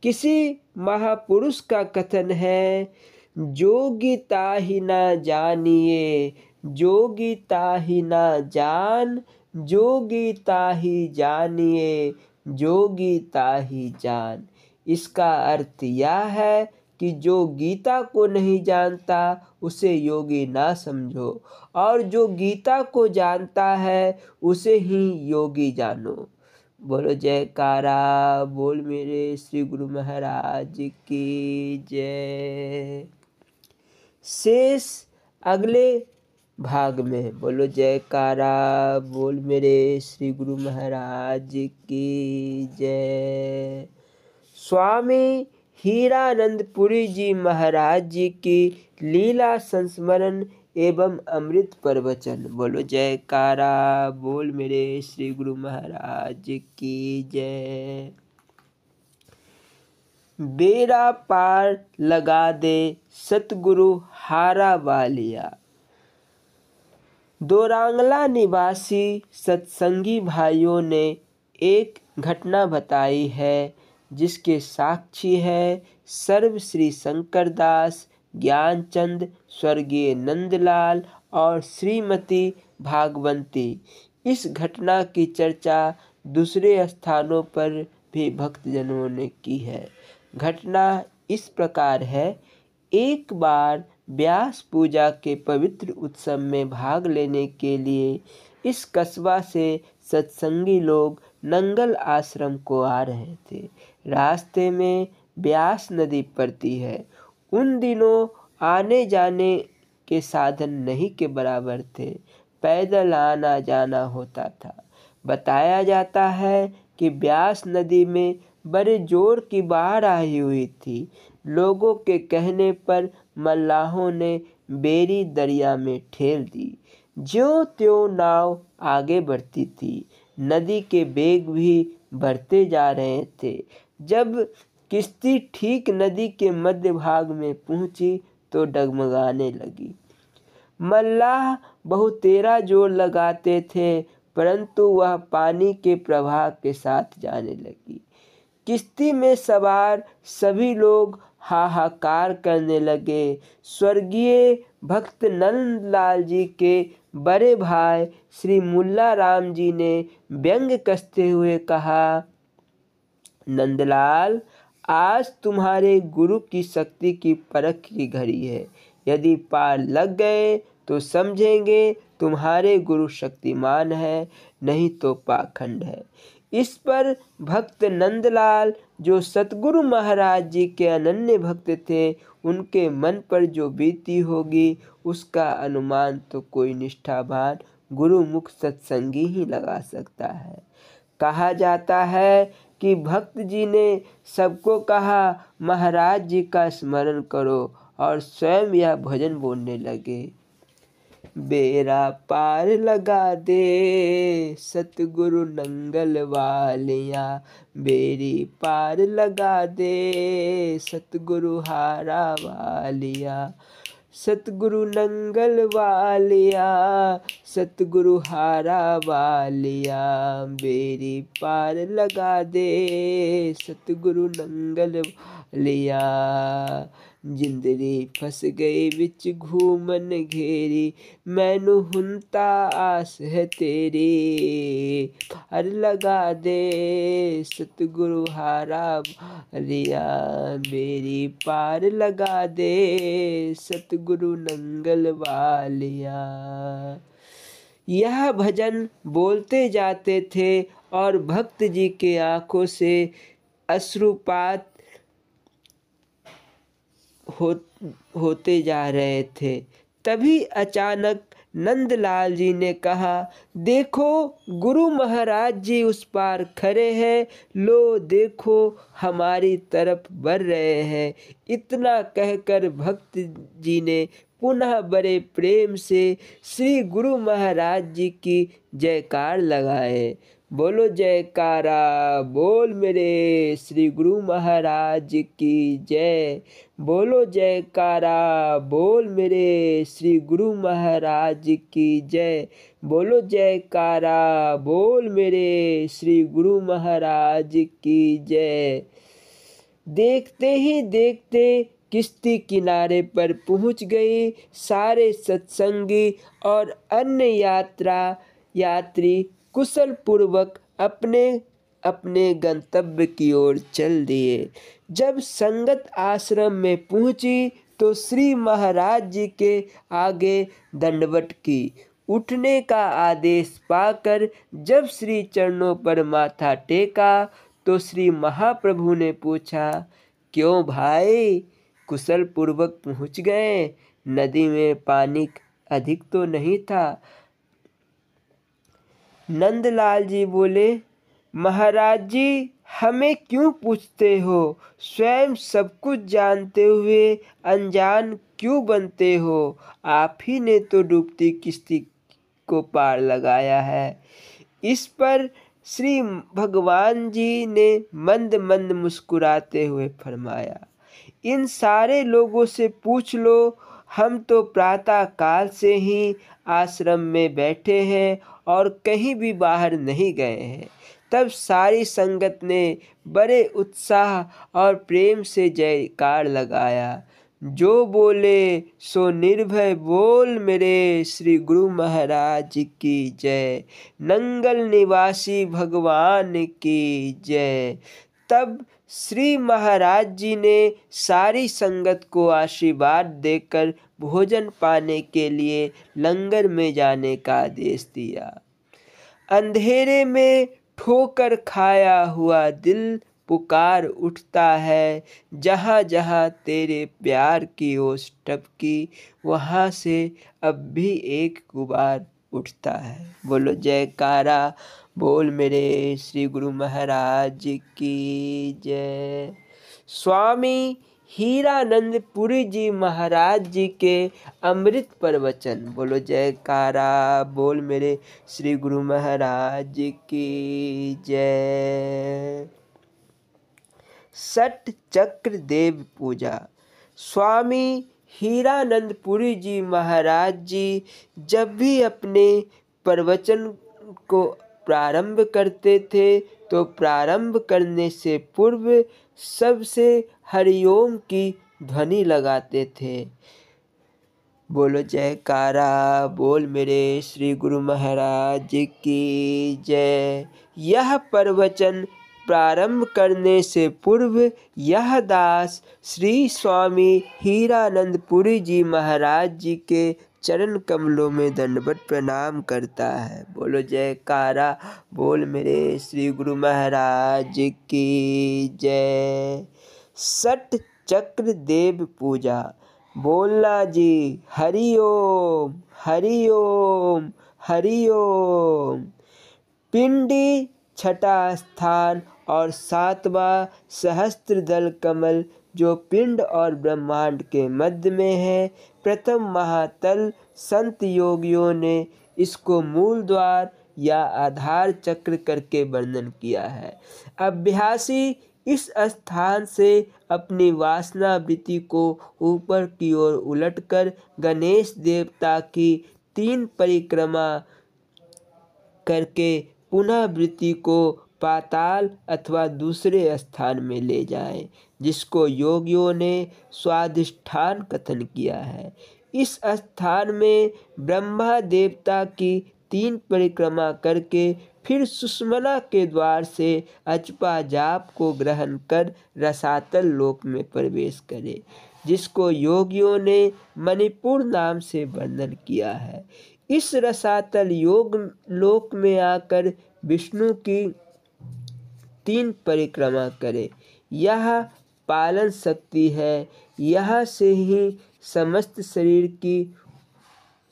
किसी महापुरुष का कथन है, जोगी ताहि ना जानिए, जोगी ताहि ना जान, जोगी ताहि जानिए, जोगी ताहि जान। इसका अर्थ यह है कि जो गीता को नहीं जानता उसे योगी ना समझो, और जो गीता को जानता है उसे ही योगी जानो। बोलो जयकारा बोल मेरे श्री गुरु महाराज की जय। शेष अगले भाग में। बोलो जयकारा बोल मेरे श्री गुरु महाराज की जय। स्वामी हीरानंदपुरी जी महाराज जी की लीला संस्मरण एवं अमृत प्रवचन। बोलो जयकारा बोल मेरे श्री गुरु महाराज की जय। बेड़ा पार लगा दे सतगुरु हारा वालिया। दोरांगला निवासी सत्संगी भाइयों ने एक घटना बताई है जिसके साक्षी है सर्व श्री शंकरदास, ज्ञानचंद, स्वर्गीय नंदलाल और श्रीमती भागवंती। इस घटना की चर्चा दूसरे स्थानों पर भी भक्तजनों ने की है। घटना इस प्रकार है। एक बार व्यास पूजा के पवित्र उत्सव में भाग लेने के लिए इस कस्बा से सत्संगी लोग नंगल आश्रम को आ रहे थे। रास्ते में व्यास नदी पड़ती है। उन दिनों आने जाने के साधन नहीं के बराबर थे, पैदल आना जाना होता था। बताया जाता है कि व्यास नदी में बड़े जोर की बाढ़ आई हुई थी। लोगों के कहने पर मल्लाहों ने बेरी दरिया में ठेल दी। ज्यों त्यों नाव आगे बढ़ती थी। नदी के वेग भी बढ़ते जा रहे थे। जब किश्ती ठीक नदी के मध्य भाग में पहुंची तो डगमगाने लगी। मल्लाह बहुतेरा जोर लगाते थे, परंतु वह पानी के प्रवाह के साथ जाने लगी। किश्ती में सवार सभी लोग हाहाकार करने लगे। स्वर्गीय भक्त नंदलाल जी के बड़े भाई श्री मुल्ला राम जी ने व्यंग कसते हुए कहा, नंदलाल, आज तुम्हारे गुरु की शक्ति की परख की घड़ी है। यदि पार लग गए तो समझेंगे तुम्हारे गुरु शक्तिमान है, नहीं तो पाखंड है। इस पर भक्त नंदलाल, जो सतगुरु महाराज जी के अनन्य भक्त थे, उनके मन पर जो बीती होगी उसका अनुमान तो कोई निष्ठावान गुरुमुख सत्संगी ही लगा सकता है। कहा जाता है कि भक्त जी ने सबको कहा, महाराज जी का स्मरण करो, और स्वयं यह भजन बोलने लगे। बेड़ा पार लगा दे सतगुरु नंगल वालिया, बेड़ी पार लगा दे सतगुरु हारा वालिया। सतगुरु नंगल वालिया, सतगुरु हारा वालिया, बेड़ी पार लगा दे सतगुरु नंगल वालिया। जिंदरी फस गई विच घूमन घेरी, मैनू हुंता आस है तेरी, पार लगा दे सतगुरु हारा वालिया, बेड़ी पार लगा दे सतगुरु नंगल वालिया। यह भजन बोलते जाते थे और भक्त जी के आंखों से अश्रुपात होते जा रहे थे। तभी अचानक नंदलाल जी ने कहा, देखो गुरु महाराज जी उस पार खड़े हैं, लो देखो हमारी तरफ बढ़ रहे हैं। इतना कहकर भक्त जी ने पुनः बड़े प्रेम से श्री गुरु महाराज जी की जयकार लगाए। बोलो जयकारा बोल मेरे श्री गुरु महाराज की जय। बोलो जयकारा बोल मेरे श्री गुरु महाराज की जय। बोलो जयकारा बोल मेरे श्री गुरु महाराज की जय। देखते ही देखते किश्ती किनारे पर पहुंच गई। सारे सत्संगी और अन्य यात्री कुशल पूर्वक अपने अपने गंतव्य की ओर चल दिए। जब संगत आश्रम में पहुंची तो श्री महाराज जी के आगे दंडवत की। उठने का आदेश पाकर जब श्री चरणों पर माथा टेका तो श्री महाप्रभु ने पूछा, क्यों भाई, कुशल पूर्वक पहुंच गए? नदी में पानी अधिक तो नहीं था। नंदलाल जी बोले, महाराज जी हमें क्यों पूछते हो? स्वयं सब कुछ जानते हुए अनजान क्यों बनते हो? आप ही ने तो डूबती किश्ती को पार लगाया है। इस पर श्री भगवान जी ने मंद मंद मुस्कुराते हुए फरमाया, इन सारे लोगों से पूछ लो, हम तो प्रातः काल से ही आश्रम में बैठे हैं और कहीं भी बाहर नहीं गए हैं। तब सारी संगत ने बड़े उत्साह और प्रेम से जयकार लगाया। जो बोले सो निर्भय बोल, मेरे श्री गुरु महाराज की जय, नंगल निवासी भगवान की जय। तब श्री महाराज जी ने सारी संगत को आशीर्वाद देकर भोजन पाने के लिए लंगर में जाने का आदेश दिया। अंधेरे में ठोकर खाया हुआ दिल पुकार उठता है, जहाँ जहाँ तेरे प्यार की ओस टपकी, वहाँ से अब भी एक गुबार उठता है। बोलो जयकारा बोल मेरे श्री गुरु महाराज की जय। स्वामी हीरानंद पुरी जी महाराज जी के अमृत प्रवचन। बोलो जयकारा बोल मेरे श्री गुरु महाराज की जय। षट चक्र देव पूजा। स्वामी हीरानंद पुरी जी महाराज जी जब भी अपने प्रवचन को प्रारंभ करते थे तो प्रारंभ करने से पूर्व सबसे हरिओम की ध्वनि लगाते थे। बोलो जयकारा बोल मेरे श्री गुरु महाराज की जय। यह प्रवचन प्रारंभ करने से पूर्व यह दास श्री स्वामी हीरानंद पुरी जी महाराज जी के चरण कमलों में दंडवत प्रणाम करता है। बोलो जयकारा बोल मेरे श्री गुरु महाराज की जय। षट चक्र देव पूजा। बोलना जी हरि ओम हरि ओम हरि ओम। पिंडी छठा स्थान और सातवां सहस्त्र दल कमल जो पिंड और ब्रह्मांड के मध्य में है। प्रथम महातल संत योगियों ने इसको मूल द्वार या आधार चक्र करके वर्णन किया है। अभ्यासी इस स्थान से अपनी वासना वृत्ति को ऊपर की ओर उलटकर गणेश देवता की 3 परिक्रमा करके पुनः वृत्ति को पाताल अथवा दूसरे स्थान में ले जाएं, जिसको योगियों ने स्वाधिष्ठान कथन किया है। इस स्थान में ब्रह्मा देवता की 3 परिक्रमा करके फिर सुषुम्ना के द्वार से अचपा जाप को ग्रहण कर रसातल लोक में प्रवेश करे, जिसको योगियों ने मणिपुर नाम से वर्णन किया है। इस रसातल योग लोक में आकर विष्णु की 3 परिक्रमा करे। यह पालन शक्ति है। यहाँ से ही समस्त शरीर की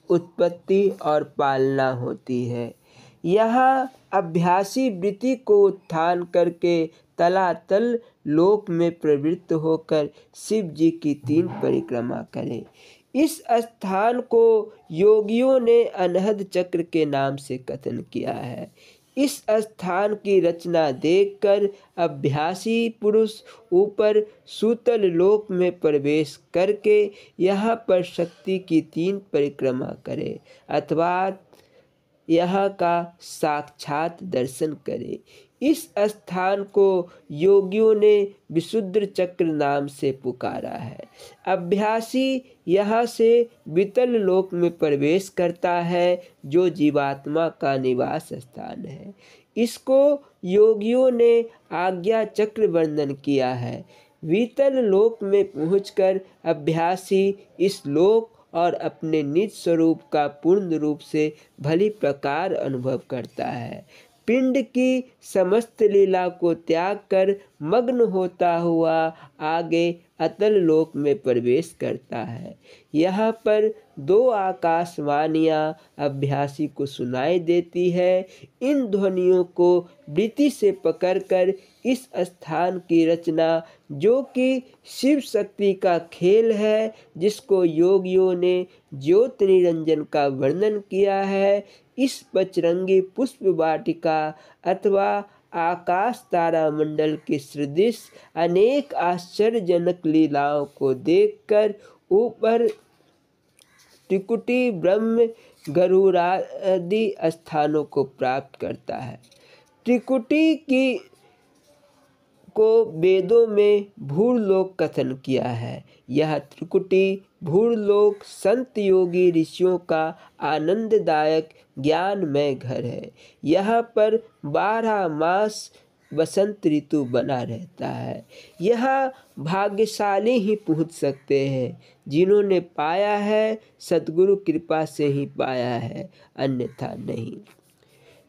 उत्पत्ति और पालना होती है। यहाँ अभ्यासी वृत्ति को उत्थान करके तलातल लोक में प्रवृत्त होकर शिव जी की 3 परिक्रमा करे। इस स्थान को योगियों ने अनहद चक्र के नाम से कथन किया है। इस स्थान की रचना देखकर अभ्यासी पुरुष ऊपर सूतल लोक में प्रवेश करके यहाँ पर शक्ति की 3 परिक्रमा करे अथवा यहाँ का साक्षात दर्शन करे। इस स्थान को योगियों ने विशुद्ध चक्र नाम से पुकारा है। अभ्यासी यहाँ से वितल लोक में प्रवेश करता है, जो जीवात्मा का निवास स्थान है। इसको योगियों ने आज्ञा चक्र वर्णन किया है। वितल लोक में पहुंचकर अभ्यासी इस लोक और अपने निज स्वरूप का पूर्ण रूप से भली प्रकार अनुभव करता है। पिंड की समस्त लीला को त्याग कर मग्न होता हुआ आगे अतल लोक में प्रवेश करता है। यहाँ पर दो आकाशवाणियाँ अभ्यासी को सुनाई देती है। इन ध्वनियों को वृत्ति से पकड़कर इस स्थान की रचना, जो कि शिव शक्ति का खेल है, जिसको योगियों ने ज्योति निरंजन का वर्णन किया है, इस बजरंगी पुष्प वाटिका अथवा आकाश तारा मंडल के सदृश अनेक आश्चर्यजनक लीलाओं को देखकर ऊपर त्रिकुटी, ब्रह्म, गरुड़ आदि स्थानों को प्राप्त करता है। त्रिकुटी को वेदों में भूलोक कथन किया है। यह त्रिकुटी भूलोक संत योगी ऋषियों का आनंददायक ज्ञानमय घर है। यहाँ पर 12 मास बसंत ऋतु बना रहता है। यहाँ भाग्यशाली ही पहुँच सकते हैं, जिन्होंने पाया है सद्गुरु कृपा से ही पाया है, अन्यथा नहीं।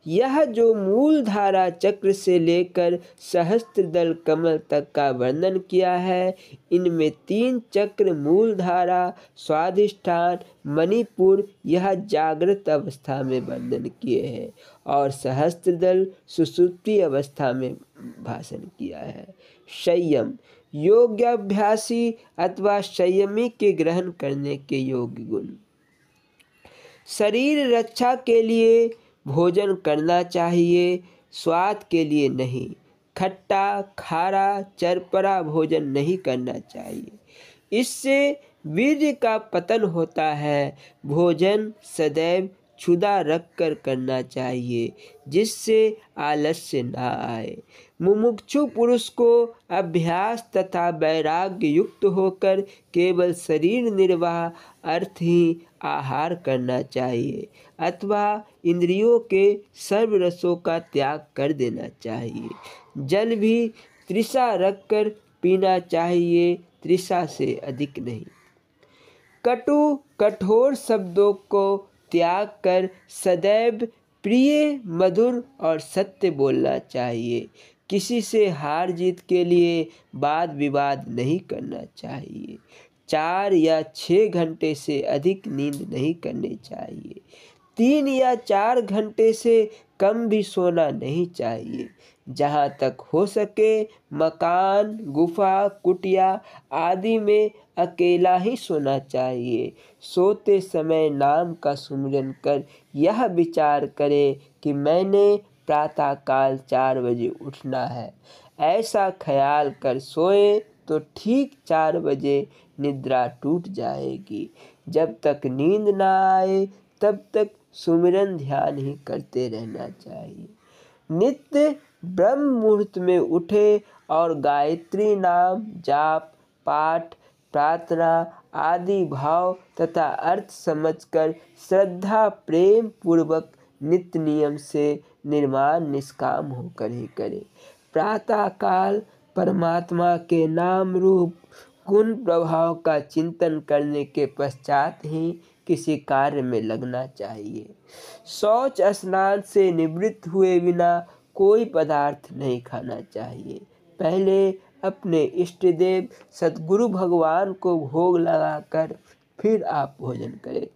यह जो मूलधारा चक्र से लेकर सहस्त्रदल कमल तक का वर्णन किया है, इनमें 3 चक्र मूलधारा, स्वाधिष्ठान, मणिपुर यह जागृत अवस्था में वर्णन किए हैं और सहस्त्रदल सुषुप्ति अवस्था में भाषण किया है। संयम योग्याभ्यासी अथवा संयमी के ग्रहण करने के योग्य गुण। शरीर रक्षा के लिए भोजन करना चाहिए, स्वाद के लिए नहीं। खट्टा, खारा, चरपरा भोजन नहीं करना चाहिए, इससे वीर्य का पतन होता है। भोजन सदैव क्षुधा रखकर करना चाहिए, जिससे आलस्य ना आए। मुमुक्षु पुरुष को अभ्यास तथा वैराग्य युक्त होकर केवल शरीर निर्वाह अर्थ ही आहार करना चाहिए अथवा इंद्रियों के सर्व रसों का त्याग कर देना चाहिए। जल भी तृषा रखकर पीना चाहिए, तृषा से अधिक नहीं। कटु कठोर शब्दों को त्याग कर सदैव प्रिय, मधुर और सत्य बोलना चाहिए। किसी से हार जीत के लिए वाद विवाद नहीं करना चाहिए। 4 या 6 घंटे से अधिक नींद नहीं करनी चाहिए। 3 या 4 घंटे से कम भी सोना नहीं चाहिए। जहाँ तक हो सके मकान, गुफा, कुटिया आदि में अकेला ही सोना चाहिए। सोते समय नाम का सुमिरन कर यह विचार करे कि मैंने प्रातःकाल 4 बजे उठना है। ऐसा ख्याल कर सोए तो ठीक 4 बजे निद्रा टूट जाएगी। जब तक नींद ना आए तब तक सुमिरन ध्यान ही करते रहना चाहिए। नित्य ब्रह्म मुहूर्त में उठे और गायत्री नाम, जाप, पाठ, प्रार्थना आदि भाव तथा अर्थ समझकर श्रद्धा प्रेम पूर्वक नित्य नियम से निर्माण निष्काम होकर ही करे। प्रातःकाल परमात्मा के नाम रूप गुण प्रभाव का चिंतन करने के पश्चात ही किसी कार्य में लगना चाहिए। शौच स्नान से निवृत्त हुए बिना कोई पदार्थ नहीं खाना चाहिए। पहले अपने इष्ट देव सद्गुरु भगवान को भोग लगाकर फिर आप भोजन करें।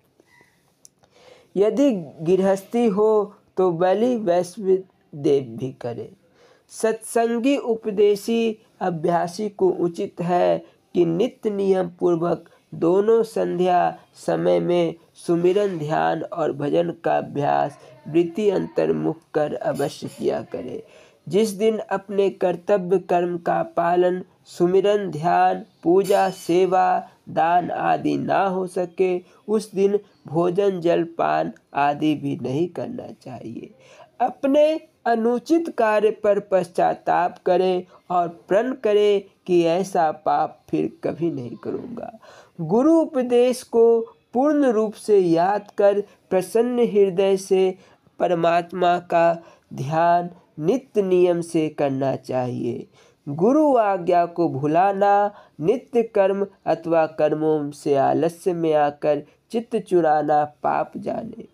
यदि गृहस्थी हो तो बलि वैश्विक देव भी करें। सत्संगी उपदेशी अभ्यासी को उचित है कि नित्य नियम पूर्वक दोनों संध्या समय में सुमिरन, ध्यान और भजन का अभ्यास वृत्ति अंतर्मुख कर अवश्य किया करे। जिस दिन अपने कर्तव्य कर्म का पालन सुमिरन, ध्यान, पूजा, सेवा, दान आदि ना हो सके, उस दिन भोजन, जलपान आदि भी नहीं करना चाहिए। अपने अनुचित कार्य पर पश्चाताप करे और प्रण करे कि ऐसा पाप फिर कभी नहीं करूँगा। गुरु उपदेश को पूर्ण रूप से याद कर प्रसन्न हृदय से परमात्मा का ध्यान नित्य नियम से करना चाहिए। गुरु आज्ञा को भुलाना, नित्य कर्म अथवा कर्मों से आलस्य में आकर चित्त चुराना पाप जाने।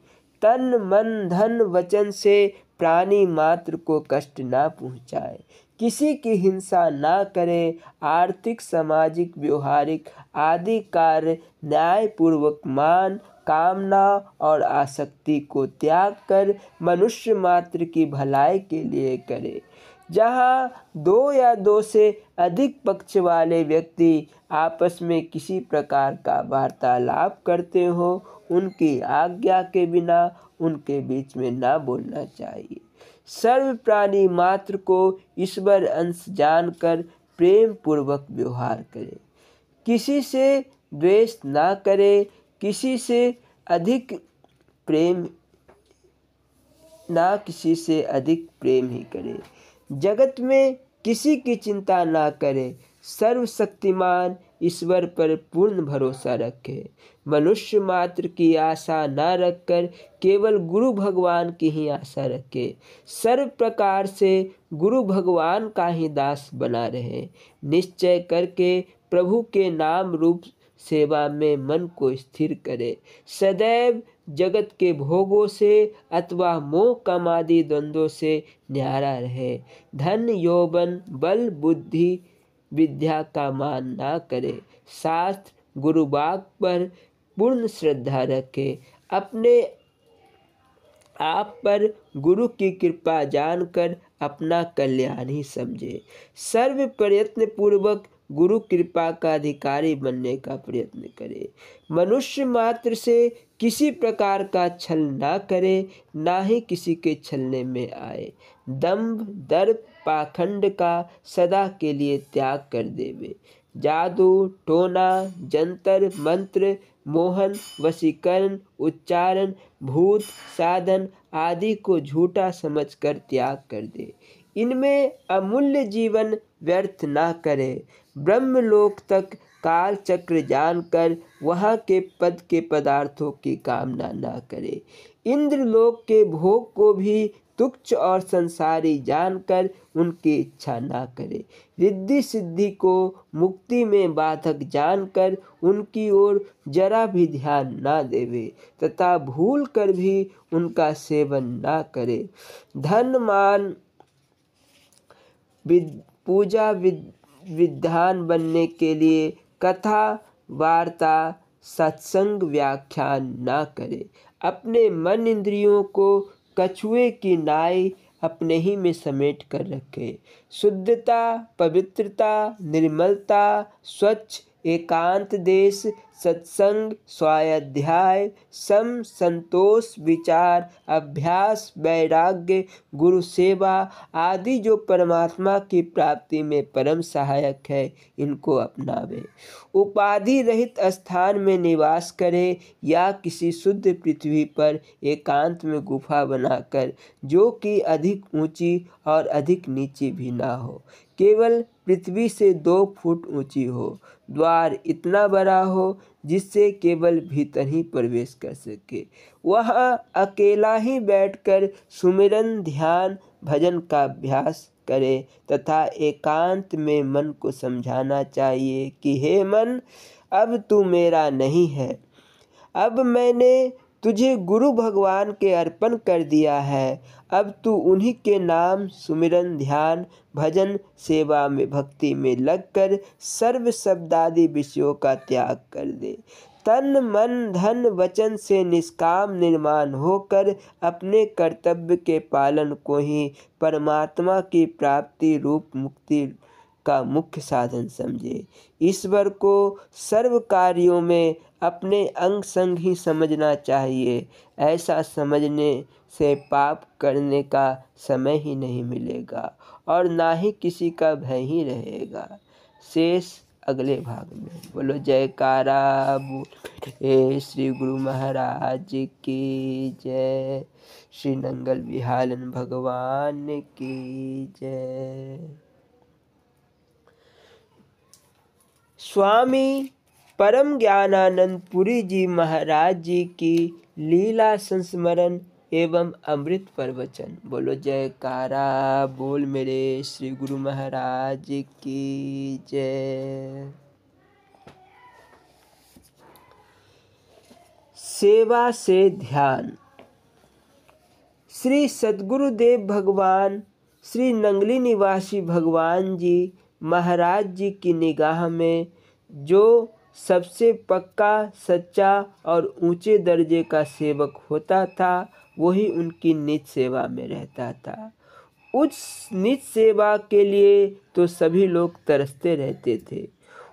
तन, मन, धन, वचन से प्राणी मात्र को कष्ट ना पहुँचाए। किसी की हिंसा ना करे। आर्थिक, सामाजिक, व्यवहारिक आदि कार्य न्यायपूर्वक मान कामना और आसक्ति को त्याग कर मनुष्य मात्र की भलाई के लिए करे। जहाँ दो या दो से अधिक पक्ष वाले व्यक्ति आपस में किसी प्रकार का वार्तालाप करते हो, उनकी आज्ञा के बिना उनके बीच में ना बोलना चाहिए। सर्व प्राणी मात्र को ईश्वर अंश जानकर प्रेम पूर्वक व्यवहार करे। किसी से द्वेष ना करे, किसी से अधिक प्रेम ही करे। जगत में किसी की चिंता ना करे, सर्वशक्तिमान ईश्वर पर पूर्ण भरोसा रखे। मनुष्य मात्र की आशा ना रखकर केवल गुरु भगवान की ही आशा रखे। सर्व प्रकार से गुरु भगवान का ही दास बना रहे। निश्चय करके प्रभु के नाम रूप सेवा में मन को स्थिर करे। सदैव जगत के भोगों से अथवा मोह कामादि द्वंद्वों से न्यारा रहे। धन यौवन बल बुद्धि विद्या का मान ना करे। शास्त्र गुरु वाक पर पूर्ण श्रद्धा रखे। अपने आप पर गुरु की कृपा जानकर अपना कल्याण ही समझे। सर्व प्रयत्न पूर्वक गुरु कृपा का अधिकारी बनने का प्रयत्न करे। मनुष्य मात्र से किसी प्रकार का छल ना करे, ना ही किसी के छलने में आए। दंभ दर्प पाखंड का सदा के लिए त्याग कर देवे। जादू टोना जंतर मंत्र मोहन वशीकरण उच्चारण भूत साधन आदि को झूठा समझकर त्याग कर दे। इनमें अमूल्य जीवन व्यर्थ ना करे। ब्रह्मलोक तक काल चक्र जानकर वहाँ के पद के पदार्थों की कामना ना करे। इंद्रलोक के भोग को भी तुच्छ और संसारी जानकर उनकी इच्छा ना करे। रिद्धि सिद्धि को मुक्ति में बाधक जानकर उनकी ओर जरा भी ध्यान ना देवे तथा भूल कर भी उनका सेवन ना करे। धन मान पूजा विद्वान बनने के लिए कथा वार्ता सत्संग व्याख्यान ना करे। अपने मन इंद्रियों को कछुए की नाई अपने ही में समेट कर रखे। शुद्धता पवित्रता निर्मलता स्वच्छ एकांत देश सत्संग स्वाध्याय सम संतोष विचार अभ्यास वैराग्य गुरु सेवा आदि जो परमात्मा की प्राप्ति में परम सहायक है, इनको अपनावे। उपाधि रहित स्थान में निवास करे या किसी शुद्ध पृथ्वी पर एकांत में गुफा बनाकर, जो कि अधिक ऊंची और अधिक नीची भी ना हो, केवल पृथ्वी से 2 फुट ऊंची हो, द्वार इतना बड़ा हो जिससे केवल भीतर ही प्रवेश कर सके। वहाँ अकेला ही बैठकर सुमिरन ध्यान भजन का अभ्यास करे तथा एकांत में मन को समझाना चाहिए कि हे मन, अब तू मेरा नहीं है, अब मैंने तुझे गुरु भगवान के अर्पण कर दिया है। अब तू उन्हीं के नाम सुमिरन ध्यान भजन सेवा में भक्ति में लगकर सर्व शब्दादि विषयों का त्याग कर दे। तन मन धन वचन से निष्काम निर्माण होकर अपने कर्तव्य के पालन को ही परमात्मा की प्राप्ति रूप मुक्ति का मुख्य साधन समझे। ईश्वर को सर्व कार्यों में अपने अंग संग ही समझना चाहिए। ऐसा समझने से पाप करने का समय ही नहीं मिलेगा और ना ही किसी का भय ही रहेगा। शेष अगले भाग में। बोलो जयकारा बोले श्री गुरु महाराज की जय। श्री नंगल विहालन भगवान की जय। स्वामी परम ज्ञानानंद पुरी जी महाराज जी की लीला संस्मरण एवं अमृत प्रवचन। बोलो जयकारा बोल मेरे श्री गुरु महाराज की जय। सेवा से ध्यान। श्री सद्गुरुदेव भगवान श्री नंगली निवासी भगवान जी महाराज जी की निगाह में जो सबसे पक्का, सच्चा और ऊंचे दर्जे का सेवक होता था, वही उनकी निज सेवा में रहता था। उस निज सेवा के लिए तो सभी लोग तरसते रहते थे।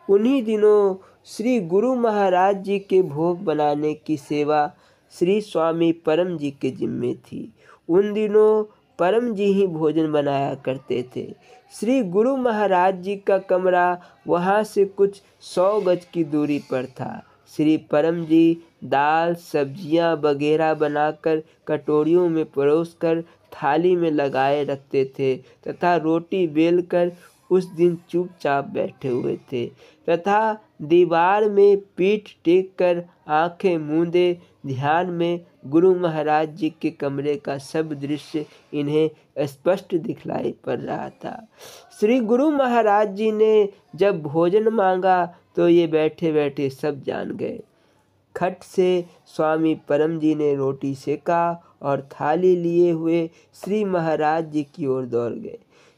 उन्हीं दिनों श्री गुरु महाराज जी के भोग बनाने की सेवा श्री स्वामी परम जी के जिम्मे थी। उन दिनों परम जी ही भोजन बनाया करते थे। श्री गुरु महाराज जी का कमरा वहाँ से कुछ 100 गज की दूरी पर था। श्री परम जी दाल, सब्जियां वगैरह बनाकर कटोरियों में परोसकर थाली में लगाए रखते थे तथा रोटी बेलकर उस दिन चुपचाप बैठे हुए थे तथा दीवार में पीठ टेक कर आंखें मूंदे ध्यान में गुरु महाराज जी के कमरे का सब दृश्य इन्हें स्पष्ट दिखलाई पड़ रहा था। श्री गुरु महाराज जी ने जब भोजन मांगा तो ये बैठे बैठे सब जान गए। खट से स्वामी परम जी ने रोटी सेका और थाली लिए हुए श्री महाराज जी की ओर दौड़ गए।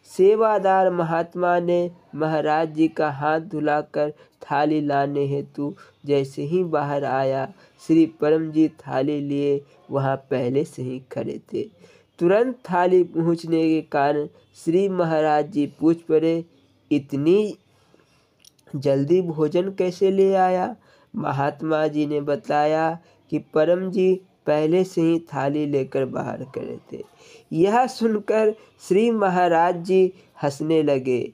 सेवादार महात्मा ने महाराज जी का हाथ धुलाकर थाली लाने हेतु जैसे ही बाहर आया, श्री परम जी थाली लिए वहाँ पहले से ही खड़े थे। तुरंत थाली पहुँचने के कारण श्री महाराज जी पूछ पड़े, इतनी जल्दी भोजन कैसे ले आया? महात्मा जी ने बताया कि परम जी पहले से ही थाली लेकर बाहर खड़े थे। यह सुनकर श्री महाराज जी हंसने लगे।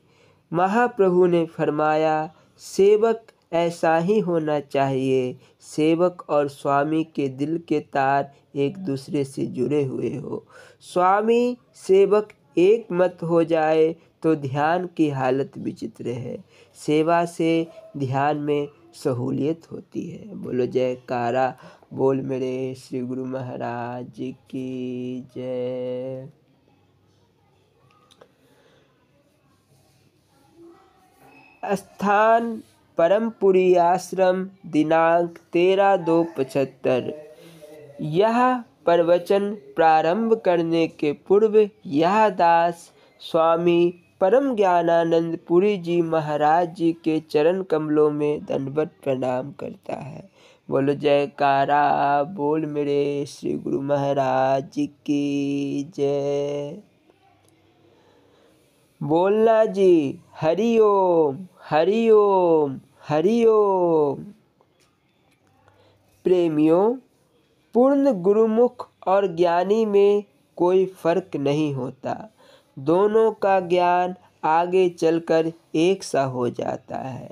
महाप्रभु ने फरमाया, सेवक ऐसा ही होना चाहिए। सेवक और स्वामी के दिल के तार एक दूसरे से जुड़े हुए हो। स्वामी सेवक एक मत हो जाए तो ध्यान की हालत विचित्र है। सेवा से ध्यान में सहूलियत होती है। बोलो जयकारा बोल मेरे श्री गुरु महाराज जी की जय। स्थान परमपुरी आश्रम, दिनांक 13/2/75। यह प्रवचन प्रारंभ करने के पूर्व यह दास स्वामी परम ज्ञानानंद पुरी जी महाराज जी के चरण कमलों में दंडवत प्रणाम करता है। बोलो जयकारा बोल मेरे श्री गुरु महाराज जी की जय। बोलना जी, हरि ओम हरि ओम हरि ओम। प्रेमियों, पूर्ण गुरुमुख और ज्ञानी में कोई फर्क नहीं होता। दोनों का ज्ञान आगे चलकर एक सा हो जाता है।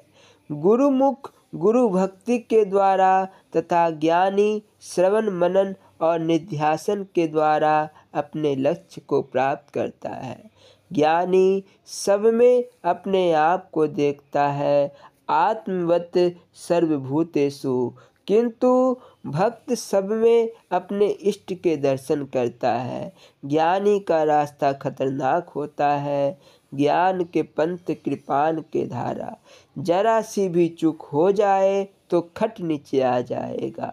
गुरुमुख गुरु भक्ति के द्वारा तथा ज्ञानी श्रवण मनन और निध्यासन के द्वारा अपने लक्ष्य को प्राप्त करता है। ज्ञानी सब में अपने आप को देखता है, आत्मवत सर्वभूतेषु, किंतु भक्त सब में अपने इष्ट के दर्शन करता है। ज्ञानी का रास्ता खतरनाक होता है। ज्ञान के पंथ कृपान के धारा, जरा सी भी चूक हो जाए तो खट नीचे आ जाएगा।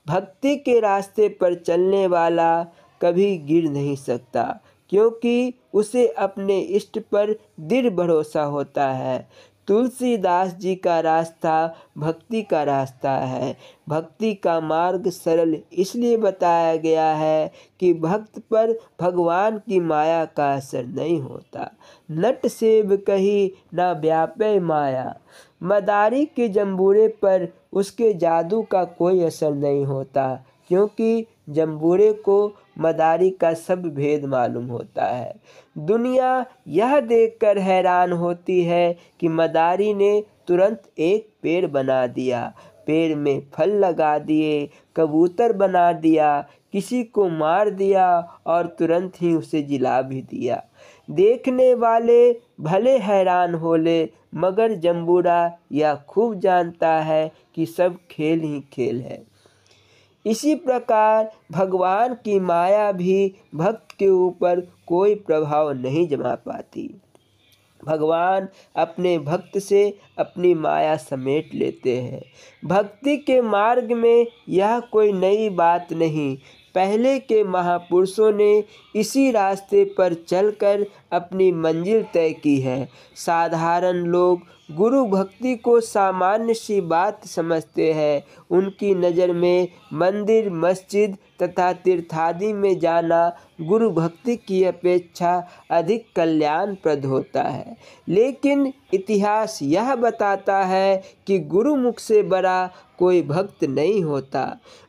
भक्ति के रास्ते पर चलने वाला कभी गिर नहीं सकता, क्योंकि उसे अपने इष्ट पर दृढ़ भरोसा होता है। तुलसीदास जी का रास्ता भक्ति का रास्ता है। भक्ति का मार्ग सरल इसलिए बताया गया है कि भक्त पर भगवान की माया का असर नहीं होता। नट सेब कही ना व्यापे माया, मदारी के जंबूरे पर उसके जादू का कोई असर नहीं होता, क्योंकि जंबूरे को मदारी का सब भेद मालूम होता है। दुनिया यह देखकर हैरान होती है कि मदारी ने तुरंत एक पेड़ बना दिया, पेड़ में फल लगा दिए, कबूतर बना दिया, किसी को मार दिया और तुरंत ही उसे जिला भी दिया। देखने वाले भले हैरान होले, मगर जंबूरा यह खूब जानता है कि सब खेल ही खेल है। इसी प्रकार भगवान की माया भी भक्त के ऊपर कोई प्रभाव नहीं जमा पाती। भगवान अपने भक्त से अपनी माया समेट लेते हैं। भक्ति के मार्ग में यह कोई नई बात नहीं। पहले के महापुरुषों ने इसी रास्ते पर चलकर अपनी मंजिल तय की है। साधारण लोग गुरु भक्ति को सामान्य सी बात समझते हैं। उनकी नज़र में मंदिर, मस्जिद तथा तीर्थादि में जाना गुरु भक्ति की अपेक्षा अधिक कल्याणप्रद होता है। लेकिन इतिहास यह बताता है कि गुरुमुख से बड़ा कोई भक्त नहीं होता।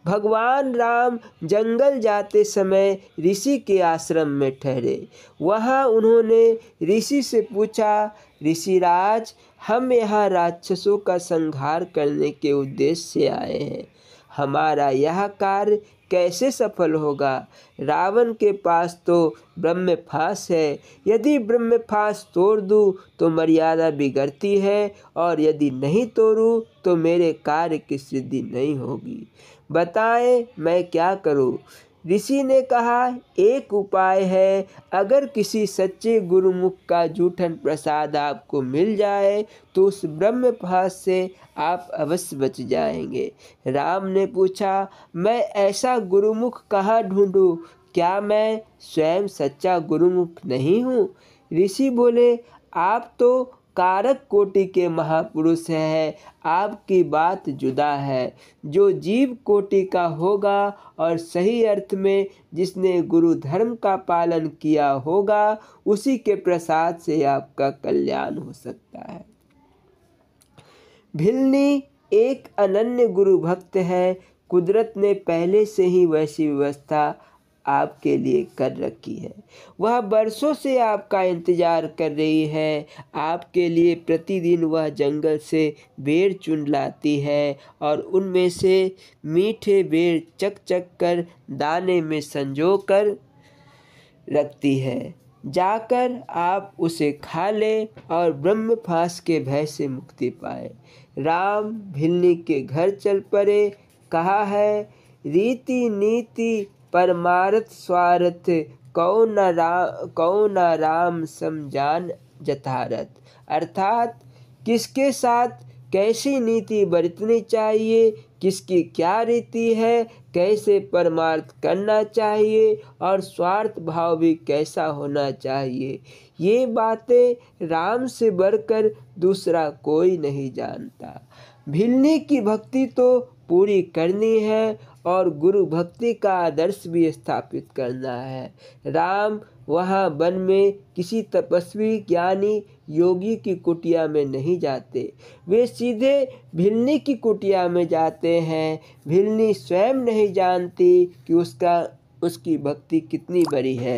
भगवान राम जंगल जाते समय ऋषि के आश्रम में ठहरे। वहाँ उन्होंने ऋषि से पूछा, ऋषिराज, हम यहाँ राक्षसों का संहार करने के उद्देश्य से आए हैं। हमारा यह कार्य कैसे सफल होगा? रावण के पास तो ब्रह्मपाश है। यदि ब्रह्मपाश तोड़ दूँ तो मर्यादा बिगड़ती है, और यदि नहीं तोड़ूँ तो मेरे कार्य की सिद्धि नहीं होगी। बताएं मैं क्या करूँ? ऋषि ने कहा, एक उपाय है। अगर किसी सच्चे गुरुमुख का जूठन प्रसाद आपको मिल जाए तो उस ब्रह्मपाश से आप अवश्य बच जाएंगे। राम ने पूछा, मैं ऐसा गुरुमुख कहाँ ढूंढूं? क्या मैं स्वयं सच्चा गुरुमुख नहीं हूँ? ऋषि बोले, आप तो कारक कोटि के महापुरुष हैं। आपकी बात जुदा है। जो जीव कोटि का होगा और सही अर्थ में जिसने गुरु धर्म का पालन किया होगा, उसी के प्रसाद से आपका कल्याण हो सकता है। भिल्नी एक अनन्य गुरु भक्त है। कुदरत ने पहले से ही वैसी व्यवस्था आपके लिए कर रखी है। वह बरसों से आपका इंतजार कर रही है। आपके लिए प्रतिदिन वह जंगल से बेर चुन लाती है और उनमें से मीठे बेर चक चक कर दाने में संजो कर रखती है। जाकर आप उसे खा लें और ब्रह्मपाश के भय से मुक्ति पाए। राम भिल्नी के घर चल पड़े। कहा है, रीति नीति परमार्थ स्वार्थ, कौ न राम समझान जथारथ। अर्थात किसके साथ कैसी नीति बरतनी चाहिए, किसकी क्या रीति है, कैसे परमार्थ करना चाहिए और स्वार्थ भाव भी कैसा होना चाहिए, ये बातें राम से बढ़कर दूसरा कोई नहीं जानता। भिल्नी की भक्ति तो पूरी करनी है और गुरु भक्ति का आदर्श भी स्थापित करना है। राम वहाँ वन में किसी तपस्वी ज्ञानी योगी की कुटिया में नहीं जाते। वे सीधे भिल्नी की कुटिया में जाते हैं। भिल्नी स्वयं नहीं जानती कि उसकी भक्ति कितनी बड़ी है।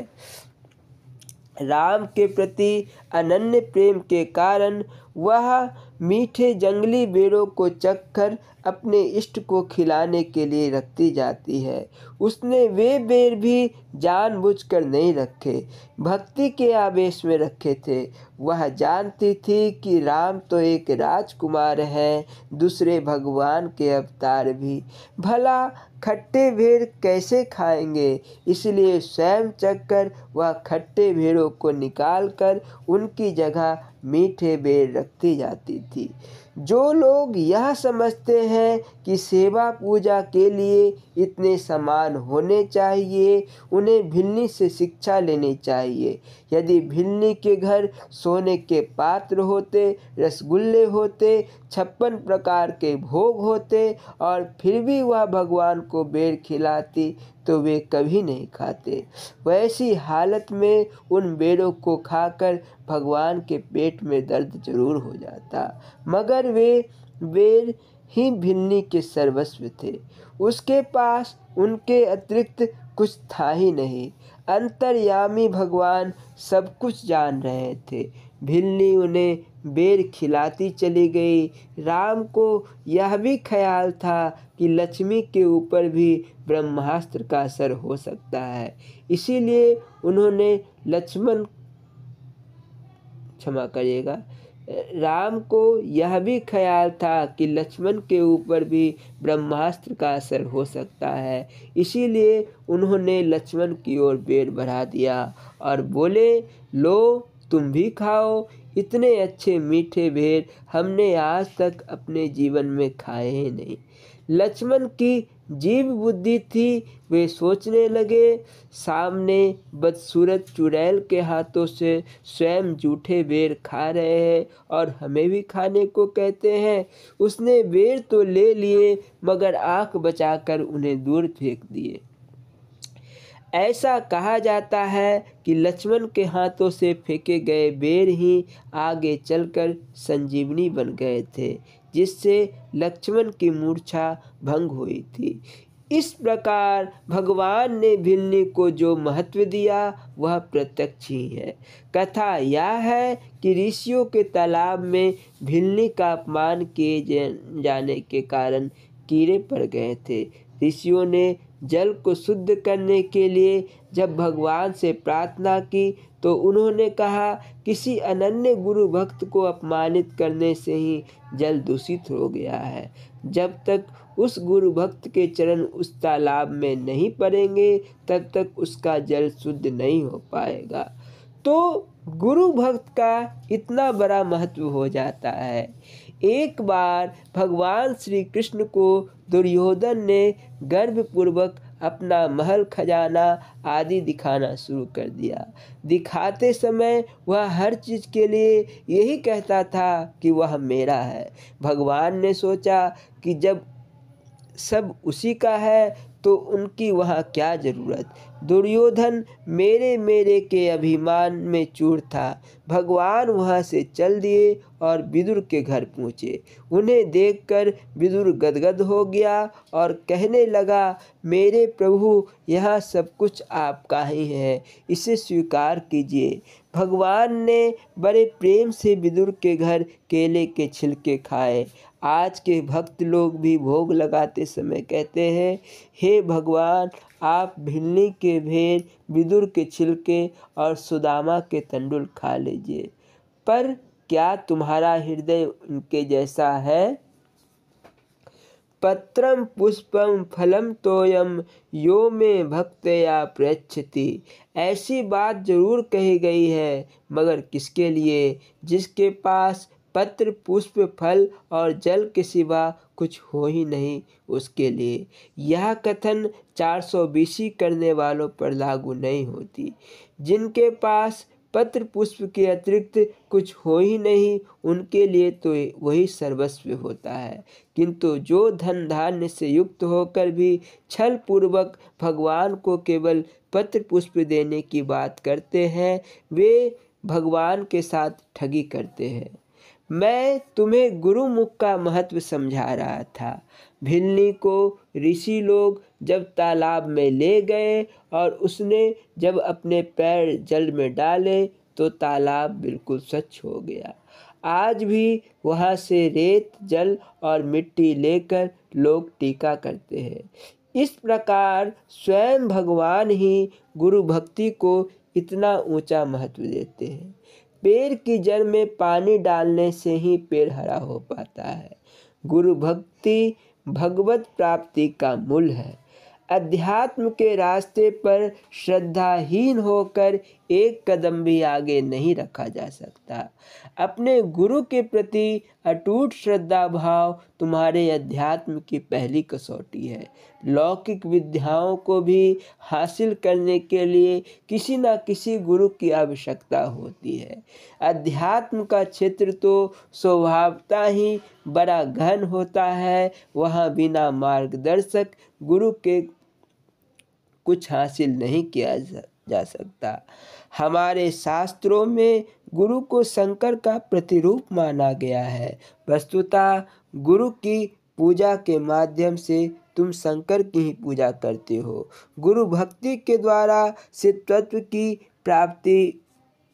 राम के प्रति अनन्य प्रेम के कारण वह मीठे जंगली बेरों को चखकर अपने इष्ट को खिलाने के लिए रखती जाती है। उसने वे बेर भी जानबूझकर नहीं रखे, भक्ति के आवेश में रखे थे। वह जानती थी कि राम तो एक राजकुमार हैं, दूसरे भगवान के अवतार भी। भला खट्टे भेड़ कैसे खाएंगे? इसलिए स्वयं चखकर वह खट्टे भेड़ों को निकालकर उनकी जगह मीठे बेर रखती जाती थी। जो लोग यह समझते हैं कि सेवा पूजा के लिए इतने सामान होने चाहिए, उन्हें भिल्नी से शिक्षा लेनी चाहिए। यदि भिल्नी के घर सोने के पात्र होते, रसगुल्ले होते, 56 प्रकार के भोग होते और फिर भी वह भगवान को बेर खिलाती तो वे कभी नहीं खाते। वैसी हालत में उन बेरों को खाकर भगवान के पेट में दर्द जरूर हो जाता, मगर वे बेर ही भिल्नी के सर्वस्व थे। उसके पास उनके अतिरिक्त कुछ था ही नहीं। अंतर्यामी भगवान सब कुछ जान रहे थे। भिल्नी उन्हें बेर खिलाती चली गई। राम को यह भी ख्याल था कि लक्ष्मी के ऊपर भी ब्रह्मास्त्र का असर हो सकता है, इसीलिए उन्होंने क्षमा करिएगा, राम को यह भी ख्याल था कि लक्ष्मण के ऊपर भी ब्रह्मास्त्र का असर हो सकता है, इसीलिए उन्होंने लक्ष्मण की ओर बेर बढ़ा दिया और बोले, लो तुम भी खाओ। इतने अच्छे मीठे बेर हमने आज तक अपने जीवन में खाए ही नहीं। लक्ष्मण की जीव बुद्धि थी। वे सोचने लगे, सामने बदसूरत चुड़ैल के हाथों से स्वयं जूठे बेर खा रहे हैं और हमें भी खाने को कहते हैं। उसने बेर तो ले लिए मगर आँख बचाकर उन्हें दूर फेंक दिए। ऐसा कहा जाता है कि लक्ष्मण के हाथों से फेंके गए बेर ही आगे चलकर संजीवनी बन गए थे, जिससे लक्ष्मण की मूर्छा भंग हुई थी। इस प्रकार भगवान ने भिल्ली को जो महत्व दिया वह प्रत्यक्ष ही है। कथा यह है कि ऋषियों के तालाब में भिल्ली का अपमान किए जाने के कारण कीड़े पड़ गए थे। ऋषियों ने जल को शुद्ध करने के लिए जब भगवान से प्रार्थना की तो उन्होंने कहा, किसी अनन्य गुरु भक्त को अपमानित करने से ही जल दूषित हो गया है। जब तक उस गुरु भक्त के चरण उस तालाब में नहीं पड़ेंगे तब तक उसका जल शुद्ध नहीं हो पाएगा। तो गुरु भक्त का इतना बड़ा महत्व हो जाता है। एक बार भगवान श्री कृष्ण को दुर्योधन ने गर्वपूर्वक अपना महल खजाना आदि दिखाना शुरू कर दिया। दिखाते समय वह हर चीज़ के लिए यही कहता था कि वह मेरा है। भगवान ने सोचा कि जब सब उसी का है तो उनकी वहाँ क्या ज़रूरत। दुर्योधन मेरे मेरे के अभिमान में चूर था। भगवान वहाँ से चल दिए और विदुर के घर पहुँचे। उन्हें देखकर विदुर गदगद हो गया और कहने लगा, मेरे प्रभु, यहाँ सब कुछ आपका ही है, इसे स्वीकार कीजिए। भगवान ने बड़े प्रेम से विदुर के घर केले के छिलके खाए। आज के भक्त लोग भी भोग लगाते समय कहते हैं, हे भगवान, आप भिल्ली के भेर, विदुर के छिलके और सुदामा के तंडुल खा लीजिए। पर क्या तुम्हारा हृदय उनके जैसा है? पत्रम पुष्पम फलम तोयम यो में भक्तया प्रयच्छति। ऐसी बात जरूर कही गई है, मगर किसके लिए? जिसके पास पत्र पुष्प फल और जल के सिवा कुछ हो ही नहीं, उसके लिए। यह कथन 420 करने वालों पर लागू नहीं होती। जिनके पास पत्र पुष्प के अतिरिक्त कुछ हो ही नहीं, उनके लिए तो वही सर्वस्व होता है। किंतु जो धन धान्य से युक्त होकर भी छल पूर्वक भगवान को केवल पत्र पुष्प देने की बात करते हैं, वे भगवान के साथ ठगी करते हैं। मैं तुम्हें गुरुमुख का महत्व समझा रहा था। भिल्ली को ऋषि लोग जब तालाब में ले गए और उसने जब अपने पैर जल में डाले तो तालाब बिल्कुल स्वच्छ हो गया। आज भी वहाँ से रेत, जल और मिट्टी लेकर लोग टीका करते हैं। इस प्रकार स्वयं भगवान ही गुरु भक्ति को इतना ऊंचा महत्व देते हैं। पेड़ की जड़ में पानी डालने से ही पेड़ हरा हो पाता है। गुरु भक्ति भगवत प्राप्ति का मूल है। अध्यात्म के रास्ते पर श्रद्धाहीन होकर एक कदम भी आगे नहीं रखा जा सकता। अपने गुरु के प्रति अटूट श्रद्धा भाव तुम्हारे अध्यात्म की पहली कसौटी है। लौकिक विद्याओं को भी हासिल करने के लिए किसी न किसी गुरु की आवश्यकता होती है। अध्यात्म का क्षेत्र तो स्वभावतः ही बड़ा घन होता है। वहाँ बिना मार्गदर्शक गुरु के कुछ हासिल नहीं किया जा सकता। हमारे शास्त्रों में गुरु को शंकर का प्रतिरूप माना गया है। वस्तुतः गुरु की पूजा के माध्यम से तुम शंकर की ही पूजा करते हो। गुरु भक्ति के द्वारा शिवतत्व की प्राप्ति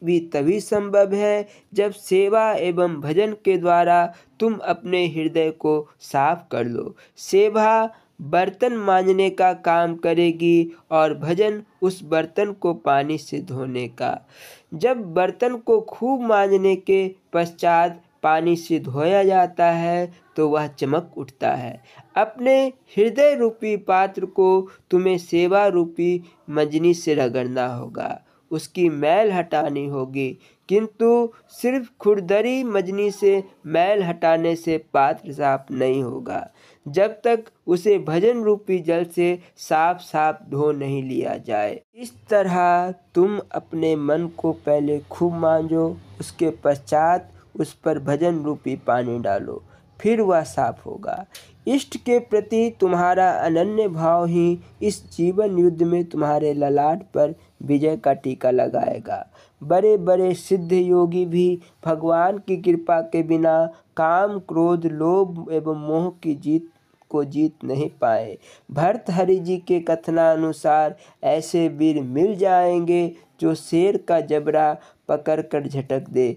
भी तभी संभव है जब सेवा एवं भजन के द्वारा तुम अपने हृदय को साफ कर लो। सेवा बर्तन मांजने का काम करेगी और भजन उस बर्तन को पानी से धोने का। जब बर्तन को खूब मांजने के पश्चात पानी से धोया जाता है तो वह चमक उठता है। अपने हृदय रूपी पात्र को तुम्हें सेवा रूपी मंजनी से रगड़ना होगा, उसकी मैल हटानी होगी, किंतु सिर्फ खुरदरी मजनी से मैल हटाने से पात्र साफ नहीं होगा, जब तक उसे भजन रूपी जल से साफ साफ धो नहीं लिया जाए। इस तरह तुम अपने मन को पहले खूब मांजो, उसके पश्चात उस पर भजन रूपी पानी डालो, फिर वह साफ होगा। इष्ट के प्रति तुम्हारा अनन्य भाव ही इस जीवन युद्ध में तुम्हारे ललाट पर विजय का टीका लगाएगा। बड़े बड़े सिद्ध योगी भी भगवान की कृपा के बिना काम, क्रोध, लोभ एवं मोह की जीत नहीं पाए। भर्तहरि जी के कथनानुसार ऐसे वीर मिल जाएंगे जो शेर का जबड़ा पकड़कर झटक दे,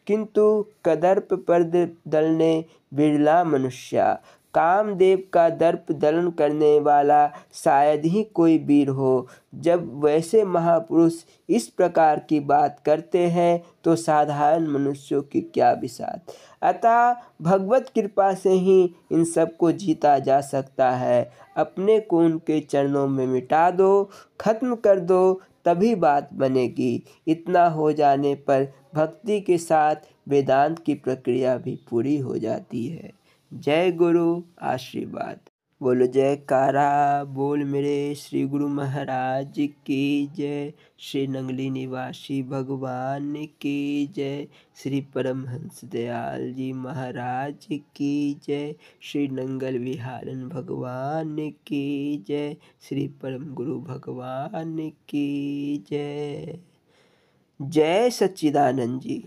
किंतु कदर्प पर दलने बिरला मनुष्या। कामदेव का दर्प दलन करने वाला शायद ही कोई वीर हो। जब वैसे महापुरुष इस प्रकार की बात करते हैं तो साधारण मनुष्यों की क्या विसात। अतः भगवत कृपा से ही इन सब को जीता जा सकता है। अपने को उनके चरणों में मिटा दो, खत्म कर दो, तभी बात बनेगी। इतना हो जाने पर भक्ति के साथ वेदांत की प्रक्रिया भी पूरी हो जाती है। जय गुरु, आशीर्वाद। बोलो जयकारा बोल मेरे श्री गुरु महाराज की जय। श्री नंगली निवासी भगवान की जय। श्री परमहंस दयाल जी महाराज की जय। श्री नंगल विहारन भगवान की जय। श्री परम गुरु भगवान की जय। जय सच्चिदानंद जी।